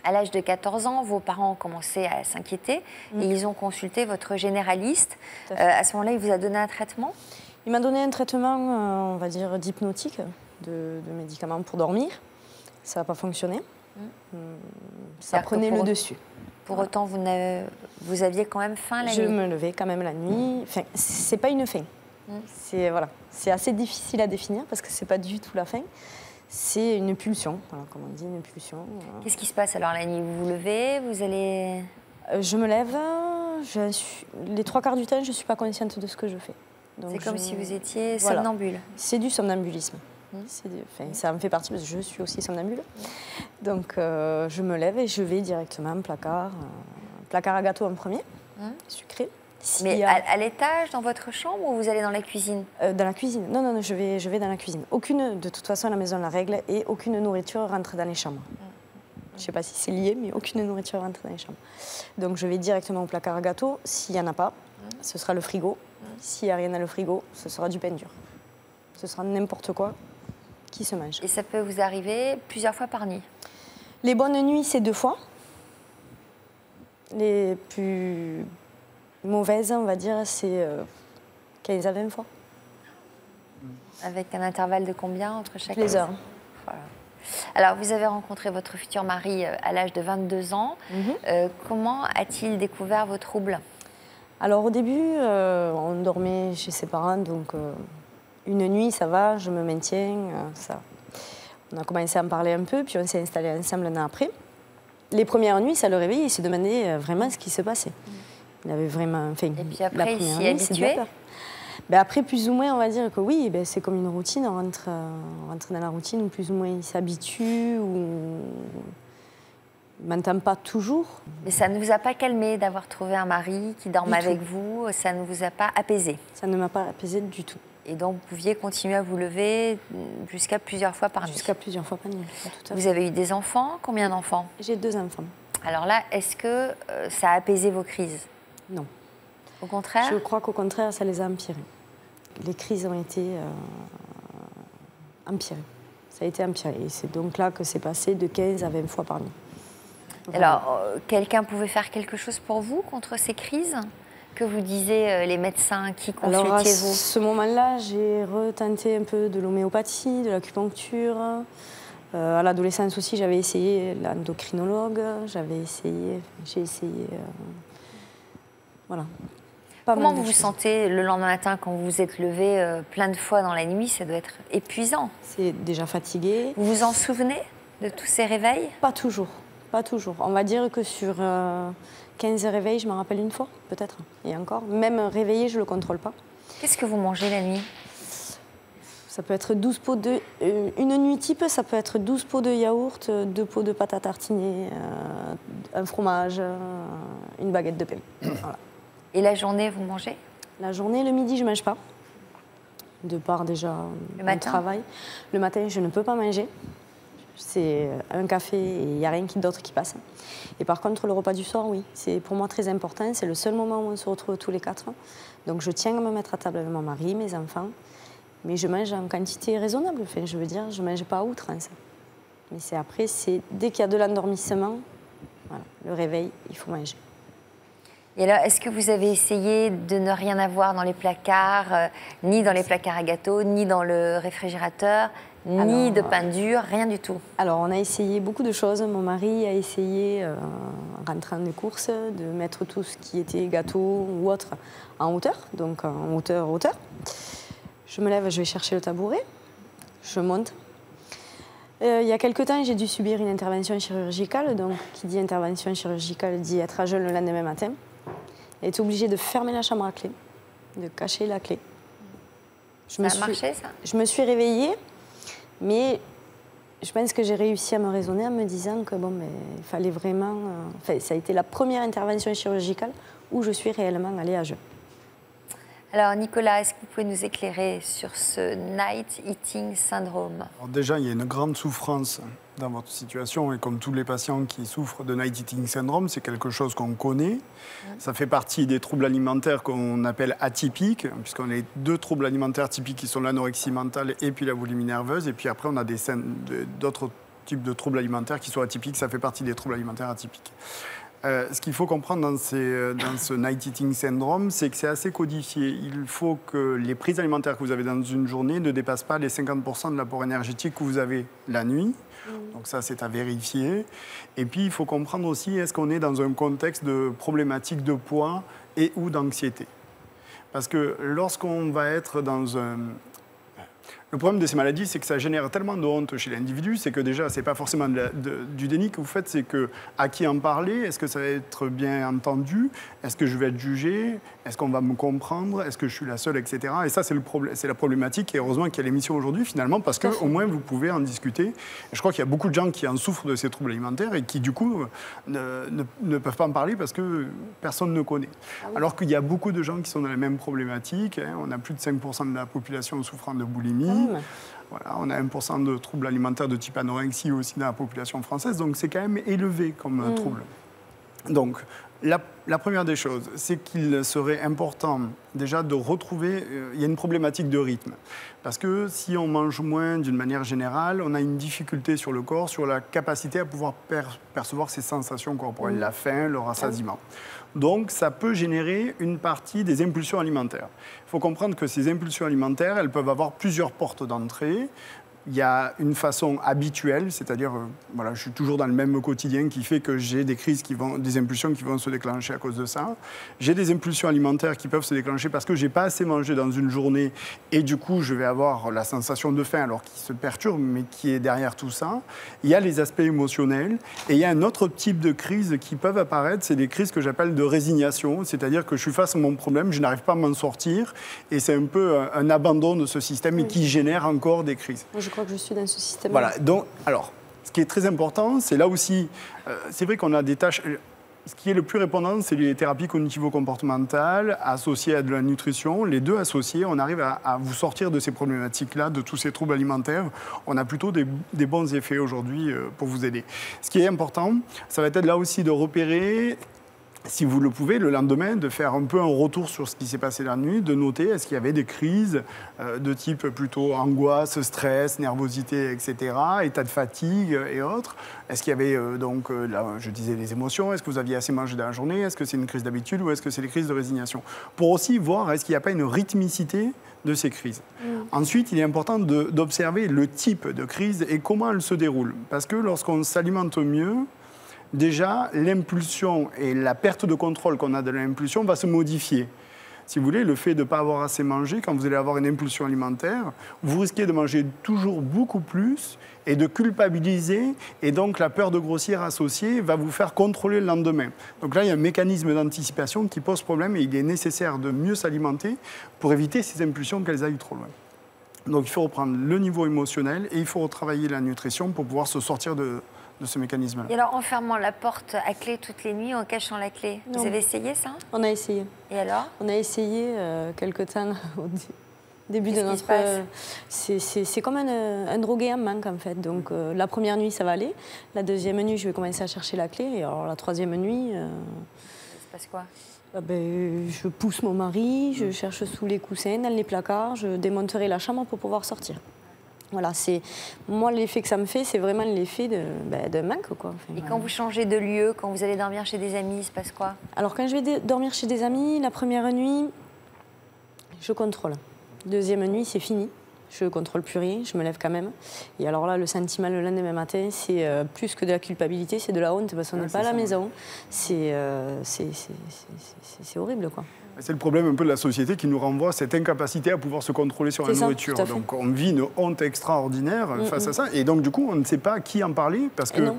F: À l'âge de 14 ans, vos parents ont commencé à s'inquiéter et ils ont consulté votre généraliste. À ce moment-là, il vous a donné un traitement?
K: Il m'a donné un traitement, on va dire, d'hypnotique, de médicaments pour dormir. Ça n'a pas fonctionné. Ça prenait le dessus.
F: Pour autant, vous aviez quand même faim la nuit?
K: Je me levais quand même la nuit. Enfin, c'est pas une faim. C'est assez difficile à définir parce que c'est pas du tout la faim. C'est une pulsion, voilà, comme on dit, une pulsion.
F: Qu'est-ce qui se passe alors la nuit? Vous vous levez, vous allez...
K: Je me lève, les 3 quarts du temps, je ne suis pas consciente de ce que je fais.
F: C'est comme si vous étiez somnambule.
K: C'est du somnambulisme. Ça en fait partie parce que je suis aussi somnambule. Donc je me lève et je vais directement placard à gâteau en premier, sucré.
F: Mais à l'étage, dans votre chambre, ou vous allez dans la cuisine?
K: Dans la cuisine. Non, non, non, je vais dans la cuisine. Aucune, de toute façon, à la maison, la règle, et aucune nourriture rentre dans les chambres. Je ne sais pas si c'est lié, mais aucune nourriture rentre dans les chambres. Donc, je vais directement au placard à gâteaux. S'il n'y en a pas, ce sera le frigo. S'il n'y a rien dans le frigo, ce sera du pain dur. Ce sera n'importe quoi qui se mange.
F: Et ça peut vous arriver plusieurs fois par nuit?
K: Les bonnes nuits, c'est 2 fois. Les plus mauvaises, on va dire, c'est 15 à 20 fois.
F: Avec un intervalle de combien entre chaque
K: Les heures.
F: Voilà. Alors, vous avez rencontré votre futur mari à l'âge de 22 ans. Comment a-t-il découvert vos troubles?
K: Alors, au début, on dormait chez ses parents, donc une nuit, ça va, je me maintiens, ça. On a commencé à en parler un peu, puis on s'est installés ensemble un an après. Les premières nuits, ça le réveillait, il se demandait vraiment ce qui se passait. Il avait vraiment... Enfin,
F: et puis après, il s'y est habitué?
K: Ben après, plus ou moins, on va dire que oui, ben c'est comme une routine, on rentre dans la routine où plus ou moins il s'habitue, ou il ne m'entend pas toujours.
F: Mais ça ne vous a pas calmé d'avoir trouvé un mari qui dorme avec vous? Ça ne vous a pas apaisé?
K: Ça ne m'a pas apaisé du tout.
F: Et donc, vous pouviez continuer à vous lever jusqu'à plusieurs fois par nuit?
K: Jusqu'à plusieurs fois par nuit, tout à fait.
F: Vous avez eu des enfants? Combien d'enfants?
K: J'ai 2 enfants.
F: Alors là, est-ce que ça a apaisé vos crises?
K: Non.
F: Au contraire?
K: Je crois qu'au contraire, ça les a empirées. Les crises ont été empirées. Ça a été empiré. Et c'est donc là que c'est passé de 15 à 20 fois par nuit.
F: Voilà. Alors, quelqu'un pouvait faire quelque chose pour vous contre ces crises? Que vous disiez les médecins? Qui consultiez-vous?
K: Alors, à ce moment-là, j'ai retenté un peu de l'homéopathie, de l'acupuncture. À l'adolescence aussi, j'avais essayé l'endocrinologue. J'ai essayé... voilà.
F: Comment vous vous sentez le lendemain matin quand vous vous êtes levé plein de fois dans la nuit? Ça doit être épuisant.
K: C'est déjà fatigué.
F: Vous vous en souvenez de tous ces réveils?
K: Pas toujours. Pas toujours. On va dire que sur 15 réveils, je me rappelle une fois, peut-être. Et encore. Même réveillé, je ne le contrôle pas.
F: Qu'est-ce que vous mangez la nuit?
K: Ça peut être 12 pots de... une nuit type, ça peut être 12 pots de yaourt, 2 pots de pâte à tartiner, un fromage, une baguette de pain. Voilà.
F: Et la journée, vous mangez?
K: La journée, le midi, je ne mange pas. De part déjà mon travail. Le matin, je ne peux pas manger. C'est un café et il n'y a rien d'autre qui passe. Et par contre, le repas du soir, oui. C'est pour moi très important. C'est le seul moment où on se retrouve tous les 4. Donc je tiens à me mettre à table avec mon mari, mes enfants. Mais je mange en quantité raisonnable. Enfin, je veux dire, je ne mange pas à outrance. Mais c'est après, c'est dès qu'il y a de l'endormissement, voilà, le réveil, il faut manger.
F: Et alors, est-ce que vous avez essayé de ne rien avoir dans les placards, ni dans les placards à gâteaux, ni dans le réfrigérateur, ni de pain dur, rien du tout?
K: Alors, on a essayé beaucoup de choses. Mon mari a essayé, en rentrant des courses, de mettre tout ce qui était gâteau ou autre en hauteur, donc en hauteur. Je me lève, je vais chercher le tabouret, je monte. Il y a quelque temps, j'ai dû subir une intervention chirurgicale. Donc, qui dit intervention chirurgicale dit être à jeun le lendemain matin. J'ai été obligée de fermer la chambre à clé, de cacher la clé.
F: Ça a marché, ça?
K: Je me suis réveillée, mais je pense que j'ai réussi à me raisonner en me disant que bon, mais, il fallait vraiment... Enfin, ça a été la première intervention chirurgicale où je suis réellement allée à jeun.
F: Alors Nicolas, est-ce que vous pouvez nous éclairer sur ce night eating syndrome?
J: Alors déjà, il y a une grande souffrance dans votre situation et comme tous les patients qui souffrent de night eating syndrome, c'est quelque chose qu'on connaît. Ça fait partie des troubles alimentaires qu'on appelle atypiques, puisqu'on a 2 troubles alimentaires typiques qui sont l'anorexie mentale et puis la boulimie nerveuse. Et puis après, on a d'autres types de troubles alimentaires qui sont atypiques. Ça fait partie des troubles alimentaires atypiques. Ce qu'il faut comprendre dans ce night eating syndrome, c'est que c'est assez codifié. Il faut que les prises alimentaires que vous avez dans une journée ne dépassent pas les 50% de l'apport énergétique que vous avez la nuit. Donc ça, c'est à vérifier. Et puis, il faut comprendre aussi, est-ce qu'on est dans un contexte de problématique de poids et ou d'anxiété? Parce que lorsqu'on va être dans un... Le problème de ces maladies, c'est que ça génère tellement de honte chez l'individu, c'est que déjà, c'est pas forcément du déni que vous faites, c'est que à qui en parler, est-ce que ça va être bien entendu, est-ce que je vais être jugé, est-ce qu'on va me comprendre, est-ce que je suis la seule, etc. Et ça, c'est la problématique, et heureusement qu'il y a l'émission aujourd'hui, finalement, parce qu'au moins, vous pouvez en discuter. Et je crois qu'il y a beaucoup de gens qui en souffrent de ces troubles alimentaires et qui, du coup, ne peuvent pas en parler parce que personne ne connaît. Ah oui. Alors qu'il y a beaucoup de gens qui sont dans les mêmes problématiques. Hein. On a plus de 5% de la population souffrant de boulimie. Voilà, on a 1% de troubles alimentaires de type anorexie aussi dans la population française, donc c'est quand même élevé comme trouble. Donc, la première des choses, c'est qu'il serait important déjà de retrouver, il y a une problématique de rythme. Parce que si on mange moins d'une manière générale, on a une difficulté sur le corps, sur la capacité à pouvoir percevoir ses sensations corporelles, la faim, le rassasiement. Donc, ça peut générer une partie des impulsions alimentaires. Il faut comprendre que ces impulsions alimentaires, elles peuvent avoir plusieurs portes d'entrée. Il y a une façon habituelle, c'est-à-dire, voilà, je suis toujours dans le même quotidien qui fait que j'ai des crises des impulsions qui vont se déclencher à cause de ça. J'ai des impulsions alimentaires qui peuvent se déclencher parce que j'ai pas assez mangé dans une journée et du coup, je vais avoir la sensation de faim alors qu'il se perturbe, mais qui est derrière tout ça. Il y a les aspects émotionnels et il y a un autre type de crises qui peuvent apparaître, c'est des crises que j'appelle de résignation, c'est-à-dire que je suis face à mon problème, je n'arrive pas à m'en sortir et c'est un peu un abandon de ce système et qui génère encore des crises.
K: Je crois que je suis dans ce système.
J: Voilà, donc, alors, ce qui est très important, c'est là aussi, c'est vrai qu'on a des tâches. Ce qui est le plus répondant, c'est les thérapies cognitivo-comportementales associées à de la nutrition. Les deux associés, on arrive à vous sortir de ces problématiques-là, de tous ces troubles alimentaires. On a plutôt des bons effets aujourd'hui pour vous aider. Ce qui est important, ça va être là aussi de repérer, si vous le pouvez, le lendemain, de faire un peu un retour sur ce qui s'est passé la nuit, de noter est-ce qu'il y avait des crises de type plutôt angoisse, stress, nervosité, etc., état de fatigue et autres. Est-ce qu'il y avait, donc, là, je disais les émotions, est-ce que vous aviez assez mangé dans la journée, est-ce que c'est une crise d'habitude ou est-ce que c'est des crises de résignation? Pour aussi voir est-ce qu'il n'y a pas une rythmicité de ces crises. Ensuite, il est important d'observer le type de crise et comment elle se déroule. Parce que lorsqu'on s'alimente mieux, déjà, l'impulsion et la perte de contrôle qu'on a de l'impulsion va se modifier. Si vous voulez, le fait de ne pas avoir assez mangé, quand vous allez avoir une impulsion alimentaire, vous risquez de manger toujours beaucoup plus et de culpabiliser. Et donc, la peur de grossir associée va vous faire contrôler le lendemain. Donc là, il y a un mécanisme d'anticipation qui pose problème et il est nécessaire de mieux s'alimenter pour éviter ces impulsions qu'elles aillent trop loin. Donc, il faut reprendre le niveau émotionnel et il faut retravailler la nutrition pour pouvoir se sortir de ce mécanisme-là.
F: Et alors, en fermant la porte à clé toutes les nuits, en cachant la clé, vous avez essayé ça?
K: On a essayé.
F: Et alors?
K: On a essayé quelque temps au début de notre... C'est comme un drogué en manque, en fait. Donc, la première nuit, ça va aller. La deuxième nuit, je vais commencer à chercher la clé. Et alors, la troisième nuit...
F: Il se passe quoi?
K: Je pousse mon mari, je cherche sous les coussins, dans les placards, je démonterai la chambre pour pouvoir sortir. Voilà, c'est moi l'effet que ça me fait, c'est vraiment l'effet de manque, quoi. Enfin,
F: et quand vous changez de lieu, quand vous allez dormir chez des amis, il se passe quoi?
K: Alors quand je vais dormir chez des amis, la première nuit, je contrôle. Deuxième nuit, c'est fini. Je ne contrôle plus rien, je me lève quand même. Et alors là, le sentiment le lendemain matin, c'est plus que de la culpabilité, c'est de la honte parce qu'on n'est pas à la maison. C'est horrible, quoi.
J: C'est le problème un peu de la société qui nous renvoie à cette incapacité à pouvoir se contrôler sur la nourriture. Donc on vit une honte extraordinaire face à ça. Et donc du coup, on ne sait pas à qui en parler parce que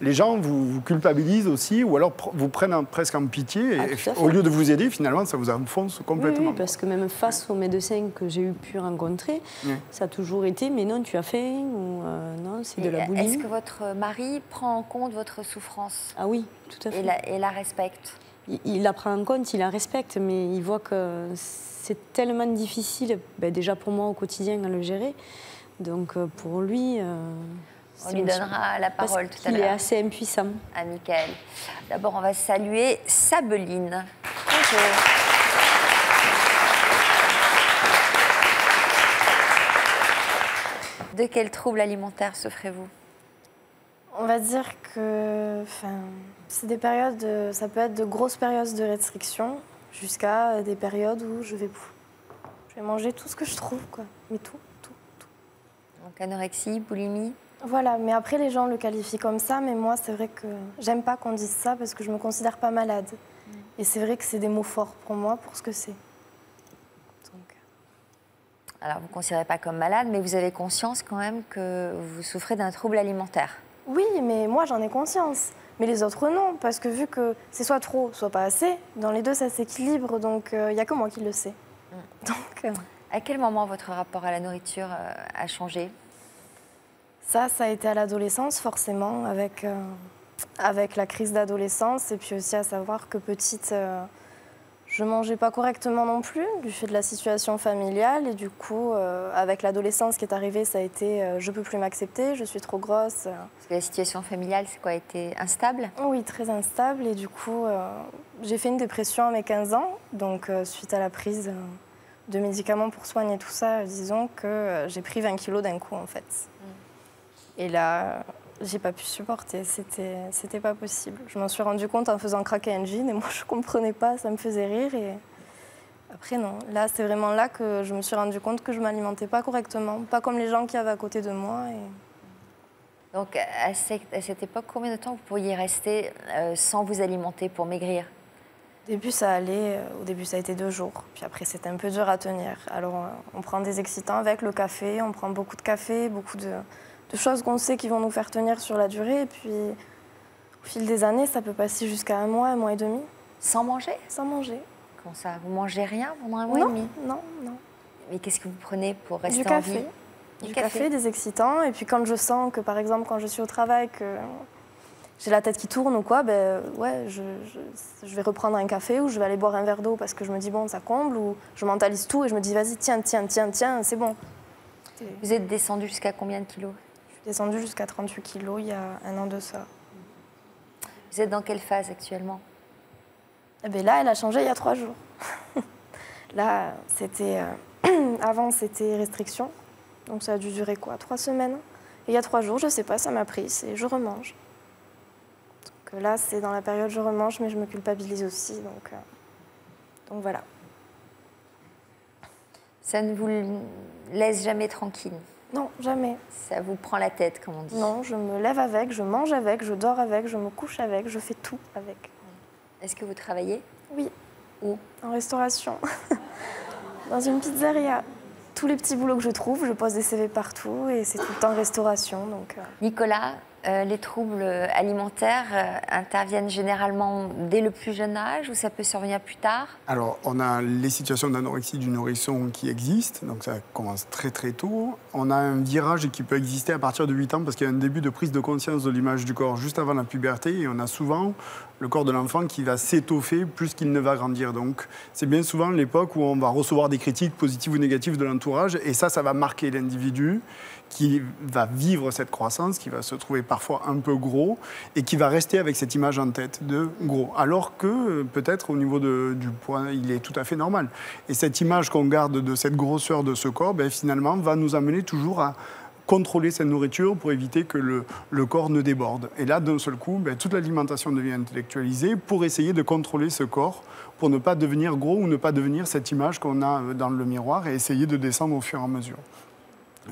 J: les gens vous culpabilisent aussi ou alors vous prennent presque en pitié. Et au lieu de vous aider, finalement, ça vous enfonce complètement.
K: Oui, parce que même face aux médecins que j'ai pu rencontrer, ça a toujours été « mais non, tu as faim » ou « non, c'est de la boulimie ».
F: Est-ce que votre mari prend en compte votre souffrance?
K: Ah oui, tout à fait.
F: Et la respecte?
K: Il la prend en compte, il la respecte, mais il voit que c'est tellement difficile, déjà pour moi au quotidien, à le gérer. Donc pour lui...
F: on lui donnera la parole tout à l'heure.
K: Il est assez impuissant.
F: Ah, Michael. D'abord, on va saluer Sabeline. Bonjour. De quel trouble alimentaire souffrez-vous?
L: On va dire que c'est des périodes, ça peut être de grosses périodes de restriction jusqu'à des périodes où je vais manger tout ce que je trouve, quoi. Mais tout.
F: Donc anorexie, boulimie?
L: Voilà, mais après les gens le qualifient comme ça, mais moi c'est vrai que j'aime pas qu'on dise ça parce que je me considère pas malade. Et c'est vrai que c'est des mots forts pour moi, pour ce que c'est.
F: Alors, vous ne considérez pas comme malade, mais vous avez conscience quand même que vous souffrez d'un trouble alimentaire.
L: Oui, mais moi, j'en ai conscience. Mais les autres, non, parce que vu que c'est soit trop, soit pas assez, dans les deux, ça s'équilibre, donc il n'y a que moi qui le sais. Donc,
F: à quel moment votre rapport à la nourriture a changé?
L: Ça a été à l'adolescence, forcément, avec la crise d'adolescence, et puis aussi à savoir que petite, je mangeais pas correctement non plus, du fait de la situation familiale, et du coup, avec l'adolescence qui est arrivée, ça a été je peux plus m'accepter, je suis trop grosse.
F: Parce que la situation familiale, c'est quoi, été instable?
L: Oui, très instable, et du coup, j'ai fait une dépression à mes 15 ans, donc suite à la prise de médicaments pour soigner tout ça, disons que j'ai pris 20 kilos d'un coup, en fait. Et là, j'ai pas pu supporter, c'était pas possible. Je m'en suis rendu compte en faisant craquer un jean et moi je comprenais pas, ça me faisait rire et après non. Là, c'est vraiment là que je me suis rendu compte que je m'alimentais pas correctement, pas comme les gens qui avaient à côté de moi. Et...
F: Donc à cette époque, combien de temps vous pourriez rester sans vous alimenter pour maigrir?
L: Au début, ça allait. Au début, ça a été 2 jours. Puis après, c'était un peu dur à tenir. Alors, on prend des excitants avec le café, on prend beaucoup de café, beaucoup de choses qu'on sait qui vont nous faire tenir sur la durée. Et puis, au fil des années, ça peut passer jusqu'à 1 mois et demi.
F: Sans manger?
L: Sans manger.
F: Comment ça? Vous mangez rien pendant 1 mois et demi?
L: Non, non.
F: Mais qu'est-ce que vous prenez pour rester
L: du
F: en vie?
L: Du café, des excitants. Et puis quand je sens que, par exemple, quand je suis au travail, que j'ai la tête qui tourne ou quoi, ben ouais, je vais reprendre un café ou je vais aller boire un verre d'eau parce que je me dis, bon, ça comble. Ou je mentalise tout et je me dis, vas-y, tiens, c'est bon.
F: Vous êtes descendu jusqu'à combien de kilos?
L: Je suis descendue jusqu'à 38 kilos il y a 1 an de ça.
F: Vous êtes dans quelle phase actuellement?
L: Eh bien là, elle a changé il y a 3 jours. Là, c'était... avant, c'était restriction. Donc ça a dû durer quoi, 3 semaines. Et il y a 3 jours, je sais pas, ça m'a pris, c'est je remange. Donc là, c'est dans la période je remange, mais je me culpabilise aussi. Donc voilà.
F: Ça ne vous laisse jamais tranquille?
L: Non, jamais.
F: Ça vous prend la tête, comme on dit?
L: Non, je me lève avec, je mange avec, je dors avec, je me couche avec, je fais tout avec.
F: Est-ce que vous travaillez?
L: Oui.
F: Où?
L: En restauration. Dans une pizzeria. Tous les petits boulots que je trouve, je pose des CV partout et c'est tout le temps restauration. Donc,
F: Nicolas, les troubles alimentaires interviennent généralement dès le plus jeune âge ou ça peut survenir plus tard?
J: Alors, on a les situations d'anorexie du nourrisson qui existent, donc ça commence très très tôt. On a un virage qui peut exister à partir de 8 ans parce qu'il y a un début de prise de conscience de l'image du corps juste avant la puberté et on a souvent le corps de l'enfant qui va s'étoffer plus qu'il ne va grandir. Donc, c'est bien souvent l'époque où on va recevoir des critiques positives ou négatives de l'entourage et ça va marquer l'individu qui va vivre cette croissance, qui va se trouver parfois un peu gros et qui va rester avec cette image en tête de gros. Alors que peut-être au niveau du poids, il est tout à fait normal. Et cette image qu'on garde de cette grosseur de ce corps, finalement, va nous amener toujours à contrôler cette nourriture pour éviter que le corps ne déborde. Et là, d'un seul coup, toute l'alimentation devient intellectualisée pour essayer de contrôler ce corps, pour ne pas devenir gros ou ne pas devenir cette image qu'on a dans le miroir et essayer de descendre au fur et à mesure.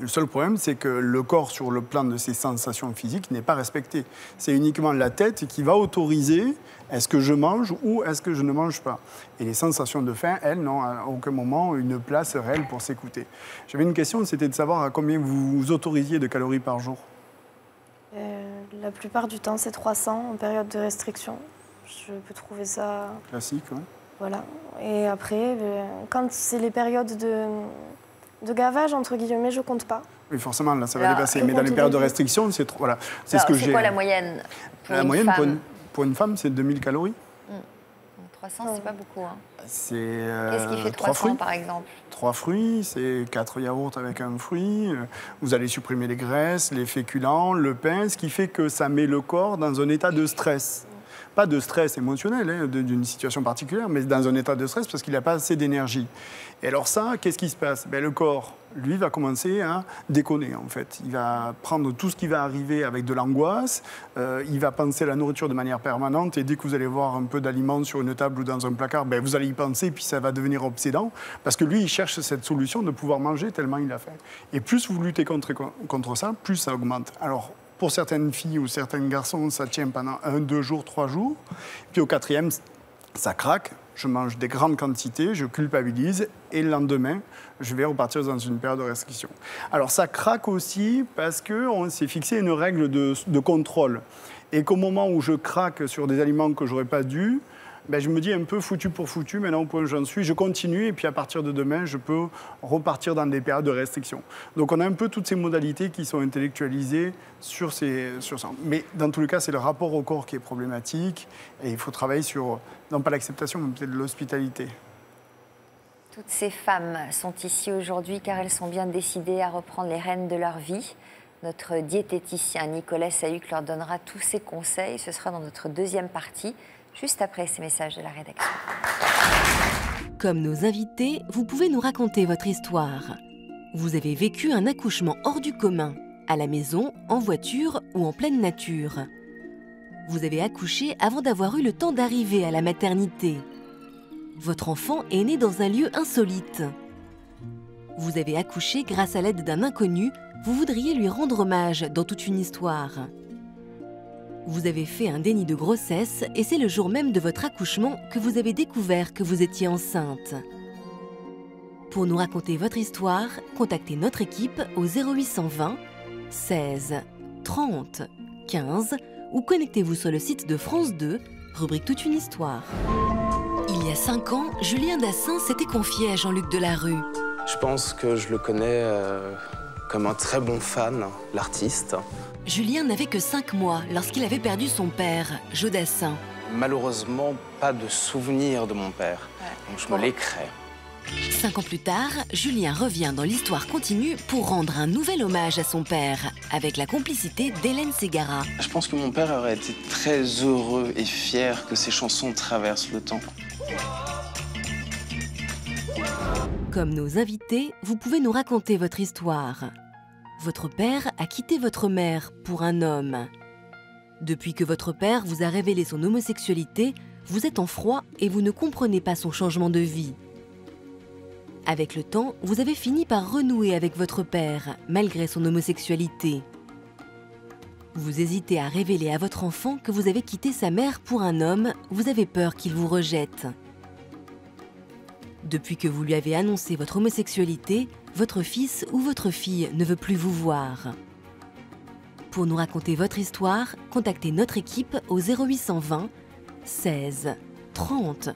J: Le seul problème, c'est que le corps, sur le plan de ses sensations physiques, n'est pas respecté. C'est uniquement la tête qui va autoriser est-ce que je mange ou est-ce que je ne mange pas. Et les sensations de faim, elles, n'ont à aucun moment une place réelle pour s'écouter. J'avais une question, c'était de savoir à combien vous autorisiez de calories par jour.
L: La plupart du temps, c'est 300 en période de restriction. Je peux trouver ça...
J: Classique, oui.
L: Voilà. Et après, quand c'est les périodes de gavage, entre guillemets, je compte pas.
J: Oui, forcément, là, ça va dépasser. Mais dans les périodes de restriction, c'est trop. Voilà.
F: C'est ce que j'ai. C'est quoi la moyenne pour
J: La
F: une
J: moyenne
F: femme
J: pour une femme, c'est 2000 calories.
F: 300, c'est pas beaucoup. Hein.
J: C'est.
F: Qu'est-ce qui fait 300, par exemple?
J: 3 fruits, c'est 4 yaourts avec un fruit. Vous allez supprimer les graisses, les féculents, le pain, ce qui fait que ça met le corps dans un état de stress. Pas de stress émotionnel d'une situation particulière, mais dans un état de stress parce qu'il n'a pas assez d'énergie. Et alors ça, qu'est-ce qui se passe? Le corps, lui, va commencer à déconner, en fait. Il va prendre tout ce qui va arriver avec de l'angoisse, il va penser à la nourriture de manière permanente, et dès que vous allez voir un peu d'aliments sur une table ou dans un placard, vous allez y penser, puis ça va devenir obsédant, parce que lui, il cherche cette solution de pouvoir manger tellement il a faim. Et plus vous luttez contre ça, plus ça augmente. Alors, pour certaines filles ou certains garçons, ça tient pendant 1, 2 jours, 3 jours. Puis au 4e, ça craque. je mange des grandes quantités, je culpabilise, et le lendemain, je vais repartir dans une période de restriction. Alors ça craque aussi parce qu'on s'est fixé une règle de contrôle. Et qu'au moment où je craque sur des aliments que je n'aurais pas dû, ben, je me dis un peu foutu pour foutu, maintenant au point où j'en suis, je continue et puis à partir de demain, je peux repartir dans des périodes de restriction. Donc on a un peu toutes ces modalités qui sont intellectualisées sur ça. Mais dans tous les cas, c'est le rapport au corps qui est problématique et il faut travailler sur, non pas l'acceptation, mais peut-être l'hospitalité.
F: Toutes ces femmes sont ici aujourd'hui car elles sont bien décidées à reprendre les rênes de leur vie. Notre diététicien Nicolas Sahuc leur donnera tous ses conseils. Ce sera dans notre deuxième partie, juste après ces messages de la rédaction.
D: Comme nos invités, vous pouvez nous raconter votre histoire. Vous avez vécu un accouchement hors du commun, à la maison, en voiture ou en pleine nature. Vous avez accouché avant d'avoir eu le temps d'arriver à la maternité. Votre enfant est né dans un lieu insolite. Vous avez accouché grâce à l'aide d'un inconnu, vous voudriez lui rendre hommage dans toute une histoire. Vous avez fait un déni de grossesse et c'est le jour même de votre accouchement que vous avez découvert que vous étiez enceinte. Pour nous raconter votre histoire, contactez notre équipe au 0820 16 30 15 ou connectez-vous sur le site de France 2, rubrique Toute une histoire. Il y a 5 ans, Julien Dassin s'était confié à Jean-Luc Delarue.
M: Je pense que je le connais comme un très bon fan, l'artiste.
D: Julien n'avait que 5 mois lorsqu'il avait perdu son père, Joe Dassin.
M: Malheureusement, pas de souvenir de mon père, donc je me les crée.
D: 5 ans plus tard, Julien revient dans l'histoire continue pour rendre un nouvel hommage à son père, avec la complicité d'Hélène Ségara.
M: Je pense que mon père aurait été très heureux et fier que ses chansons traversent le temps.
D: Comme nos invités, vous pouvez nous raconter votre histoire. Votre père a quitté votre mère pour un homme. Depuis que votre père vous a révélé son homosexualité, vous êtes en froid et vous ne comprenez pas son changement de vie. Avec le temps, vous avez fini par renouer avec votre père, malgré son homosexualité. Vous hésitez à révéler à votre enfant que vous avez quitté sa mère pour un homme, vous avez peur qu'il vous rejette. Depuis que vous lui avez annoncé votre homosexualité, votre fils ou votre fille ne veut plus vous voir. Pour nous raconter votre histoire, contactez notre équipe au 0820 16 30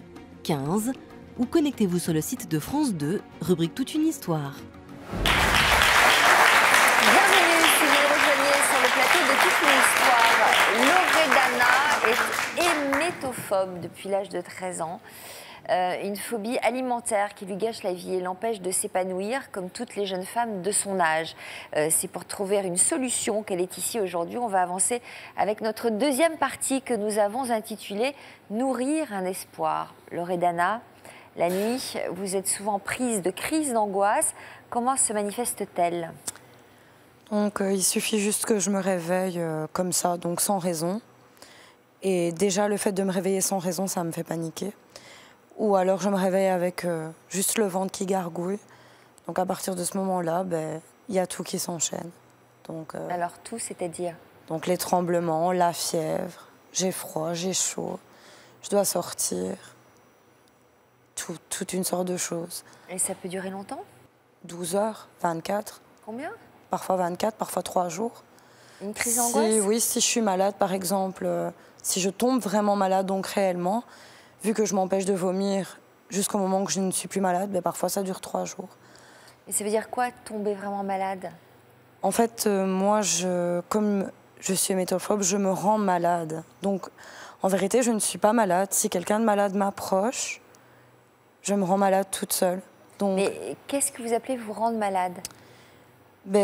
D: 15 ou connectez-vous sur le site de France 2, rubrique Toute une histoire.
F: Bienvenue si vous nous rejoignez sur le plateau de Toute une histoire. Loredana est hémétophobe depuis l'âge de 13 ans. Une phobie alimentaire qui lui gâche la vie et l'empêche de s'épanouir comme toutes les jeunes femmes de son âge. C'est pour trouver une solution qu'elle est ici aujourd'hui. On va avancer avec notre deuxième partie que nous avons intitulée « Nourrir un espoir ». Loredana, la nuit, vous êtes souvent prise de crises d'angoisse. Comment se manifeste-t-elle?
B: Donc, il suffit juste que je me réveille comme ça, donc sans raison. Et déjà, le fait de me réveiller sans raison, ça me fait paniquer. Ou alors je me réveille avec juste le ventre qui gargouille. Donc à partir de ce moment-là, il y a tout qui s'enchaîne.
F: Alors tout, c'est-à-dire?
B: Donc les tremblements, la fièvre, j'ai froid, j'ai chaud, je dois sortir. Toute une sorte de choses.
F: Et ça peut durer longtemps?
B: 12 heures, 24.
F: Combien?
B: Parfois 24, parfois 3 jours.
F: Une crise d'angoisse?
B: Oui, si je suis malade, par exemple, si je tombe vraiment malade, donc réellement, vu que je m'empêche de vomir jusqu'au moment où je ne suis plus malade, parfois ça dure 3 jours.
F: Et ça veut dire quoi, tomber vraiment malade?
B: En fait, moi, comme je suis hémétophobe, je me rends malade. Donc, en vérité, je ne suis pas malade. Si quelqu'un de malade m'approche, je me rends malade toute seule. Donc,
F: mais qu'est-ce que vous appelez vous rendre malade?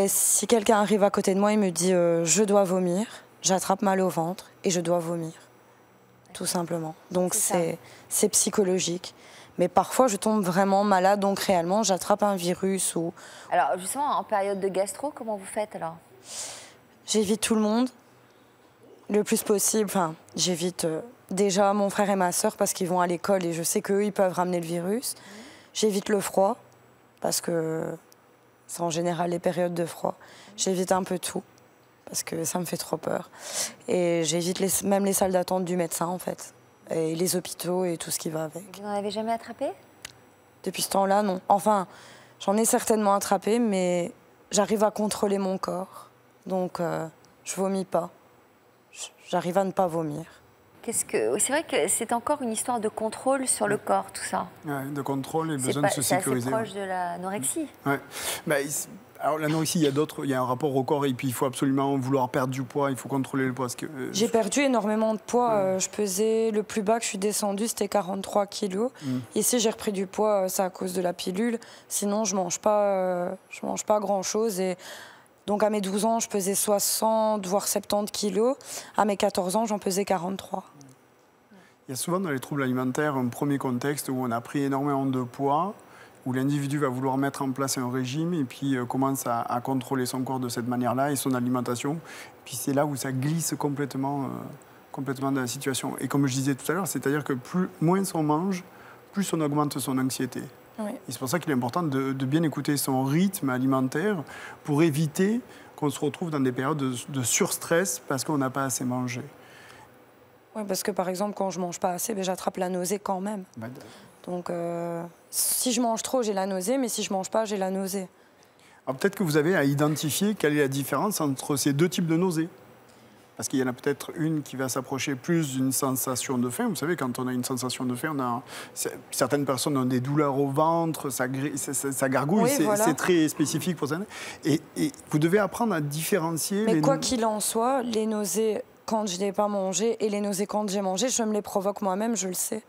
B: Si quelqu'un arrive à côté de moi et me dit je dois vomir, j'attrape mal au ventre et je dois vomir. Tout simplement. Donc c'est psychologique. Mais parfois, je tombe vraiment malade, donc réellement, j'attrape un virus ou...
F: Alors, justement, en période de gastro, comment vous faites, alors?
B: J'évite tout le monde, le plus possible. Enfin, j'évite déjà mon frère et ma sœur parce qu'ils vont à l'école et je sais qu'eux, ils peuvent ramener le virus. J'évite le froid, parce que c'est en général les périodes de froid. J'évite un peu tout, parce que ça me fait trop peur. Et j'évite même les salles d'attente du médecin, en fait. Et les hôpitaux et tout ce qui va avec.
F: Vous n'en avez jamais attrapé?
B: Depuis ce temps-là, non. Enfin, j'en ai certainement attrapé, mais j'arrive à contrôler mon corps. Donc, je vomis pas. J'arrive à ne pas vomir.
F: C'est vrai que c'est encore une histoire de contrôle sur le corps, tout ça.
J: Ouais, de contrôle et besoin de se sécuriser.
F: C'est assez proche de l'anorexie.
J: Ouais. Bah, alors l'anorexie, il y a un rapport au corps et puis il faut absolument vouloir perdre du poids, il faut contrôler le poids.
B: J'ai perdu énormément de poids. Je pesais, le plus bas que je suis descendue, c'était 43 kilos. Ici, j'ai repris du poids, c'est à cause de la pilule. Sinon, je mange pas grand-chose. Et donc, à mes 12 ans, je pesais 60, voire 70 kilos. À mes 14 ans, j'en pesais 43.
J: Il y a souvent dans les troubles alimentaires un premier contexte où on a pris énormément de poids, où l'individu va vouloir mettre en place un régime et puis commence à contrôler son corps de cette manière-là et son alimentation. Puis c'est là où ça glisse complètement dans la situation. Et comme je disais tout à l'heure, c'est-à-dire que moins on mange, plus on augmente son anxiété.
B: Oui.
J: Et c'est pour ça qu'il est important de bien écouter son rythme alimentaire pour éviter qu'on se retrouve dans des périodes de surstress parce qu'on n'a pas assez mangé.
B: Oui, parce que par exemple, quand je mange pas assez, j'attrape la nausée quand même. Donc, si je mange trop, j'ai la nausée, mais si je mange pas, j'ai la nausée.
J: Alors peut-être que vous avez à identifier quelle est la différence entre ces deux types de nausées. Parce qu'il y en a peut-être une qui va s'approcher plus d'une sensation de faim. Vous savez, quand on a une sensation de faim, certaines personnes ont des douleurs au ventre, ça gargouille, oui, voilà. C'est très spécifique pour ça. Et vous devez apprendre à différencier...
B: Mais quoi qu'il en soit, les nausées... Quand je n'ai pas mangé et les nausées quand j'ai mangé, je me les provoque moi-même, je le sais.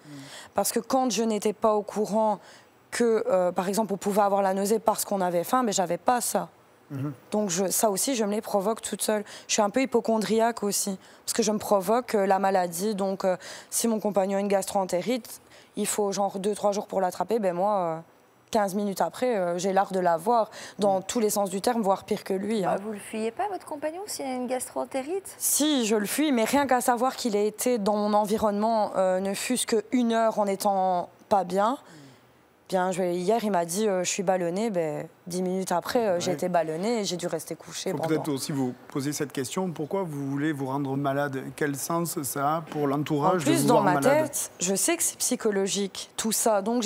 B: Parce que quand je n'étais pas au courant que, par exemple, on pouvait avoir la nausée parce qu'on avait faim, mais j'avais pas ça. Donc ça aussi, je me les provoque toute seule. Je suis un peu hypochondriaque aussi, parce que je me provoque la maladie. Donc si mon compagnon a une gastro-entérite, il faut genre 2-3 jours pour l'attraper, ben moi... 15 minutes après, j'ai l'art de l'avoir, dans tous les sens du terme, voire pire que lui. Hein.
F: Vous le fuyez pas, votre compagnon, s'il a une gastro-entérite?
B: Si, je le fuis, mais rien qu'à savoir qu'il a été dans mon environnement, ne fût-ce qu'une heure en étant pas bien, hier, il m'a dit je suis ballonnée. 10 minutes après, j'ai été ballonnée et j'ai dû rester couchée.
J: Il faut peut-être aussi vous poser cette question. Pourquoi vous voulez vous rendre malade? Quel sens ça a pour l'entourage de vous voir malade?
B: En plus, dans ma tête, je sais que c'est psychologique, tout ça. Donc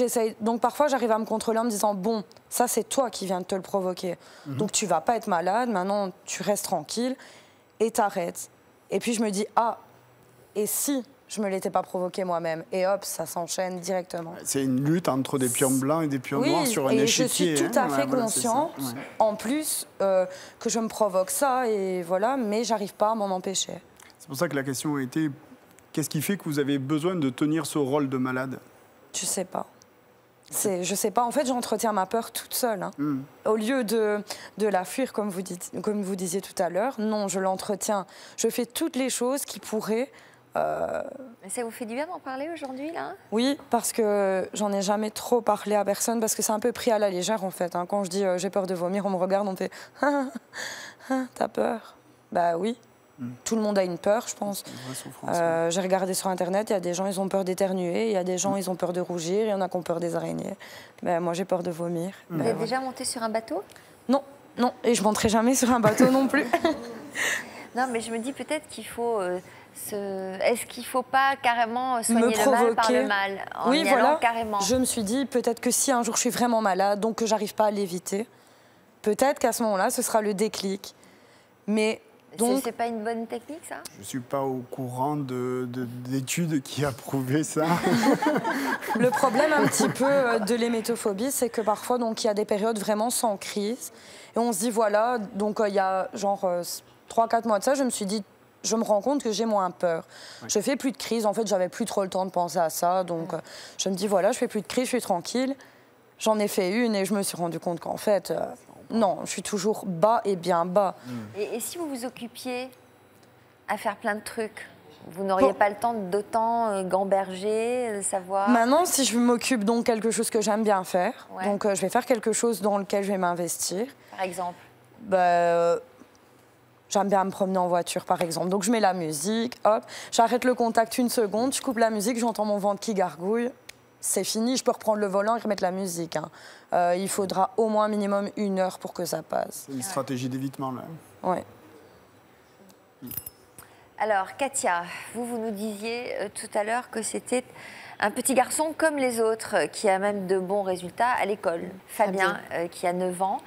B: parfois, j'arrive à me contrôler en me disant bon, ça, c'est toi qui viens de te le provoquer. Donc tu vas pas être malade. Maintenant, tu restes tranquille et t'arrêtes. Et puis, je me dis et si je ne me l'étais pas provoqué moi-même. Et hop, ça s'enchaîne directement.
J: C'est une lutte entre des pions blancs et des pions noirs sur un échiquier.
B: Oui, je suis tout à fait consciente, en plus, que je me provoque ça, et voilà, mais j'arrive pas à m'en empêcher.
J: C'est pour ça que la question a été, qu'est-ce qui fait que vous avez besoin de tenir ce rôle de malade?
B: Je sais pas. Je sais pas. En fait, j'entretiens ma peur toute seule. Hein. Au lieu de la fuir, comme vous disiez tout à l'heure, non, je l'entretiens. Je fais toutes les choses qui pourraient...
F: Ça vous fait du bien d'en parler aujourd'hui, là?
B: Oui, parce que j'en ai jamais trop parlé à personne, parce que c'est un peu pris à la légère, en fait. Hein. Quand je dis j'ai peur de vomir, on me regarde, on me fait t'as peur? Bah oui. Tout le monde a une peur, je pense. J'ai regardé sur Internet, il y a des gens, ils ont peur d'éternuer, il y a des gens, ils ont peur de rougir, il y en a qui ont peur des araignées. Moi, j'ai peur de vomir.
F: Vous êtes déjà monté sur un bateau?
B: Non, et je monterai jamais sur un bateau non plus.
F: Non, mais je me dis peut-être qu'il faut... Est-ce qu'il ne faut pas carrément soigner le mal par le mal?
B: Oui, voilà. Carrément. Je me suis dit, peut-être que si un jour je suis vraiment malade, donc que j'arrive pas à l'éviter, peut-être qu'à ce moment-là, ce sera le déclic. Mais donc...
F: C'est pas une bonne technique, ça?
J: Je ne suis pas au courant d'études qui a prouvé ça.
B: Le problème un petit peu de l'hémétophobie, c'est que parfois, donc, il y a des périodes vraiment sans crise. Et on se dit, voilà, donc il y a genre 3-4 mois de ça, je me suis dit, je me rends compte que j'ai moins peur. Je fais plus de crise. En fait, j'avais plus trop le temps de penser à ça. Donc, je me dis, voilà, je fais plus de crise, je suis tranquille. J'en ai fait une et je me suis rendu compte qu'en fait, non, je suis toujours bas et bien bas.
F: Et si vous vous occupiez à faire plein de trucs, vous n'auriez pas le temps d'autant gamberger, savoir...
B: Maintenant, si je m'occupe donc quelque chose que j'aime bien faire, donc je vais faire quelque chose dans lequel je vais m'investir.
F: Par exemple?
B: J'aime bien me promener en voiture, par exemple. Donc, je mets la musique, hop, j'arrête le contact 1 seconde, je coupe la musique, j'entends mon ventre qui gargouille. C'est fini, je peux reprendre le volant et remettre la musique. Hein. Il faudra au moins minimum 1 heure pour que ça passe.
J: C'est une stratégie d'évitement, là.
B: Ouais.
F: Alors, Katia, vous nous disiez tout à l'heure que c'était un petit garçon comme les autres, qui a même de bons résultats à l'école. Fabien, qui a 9 ans,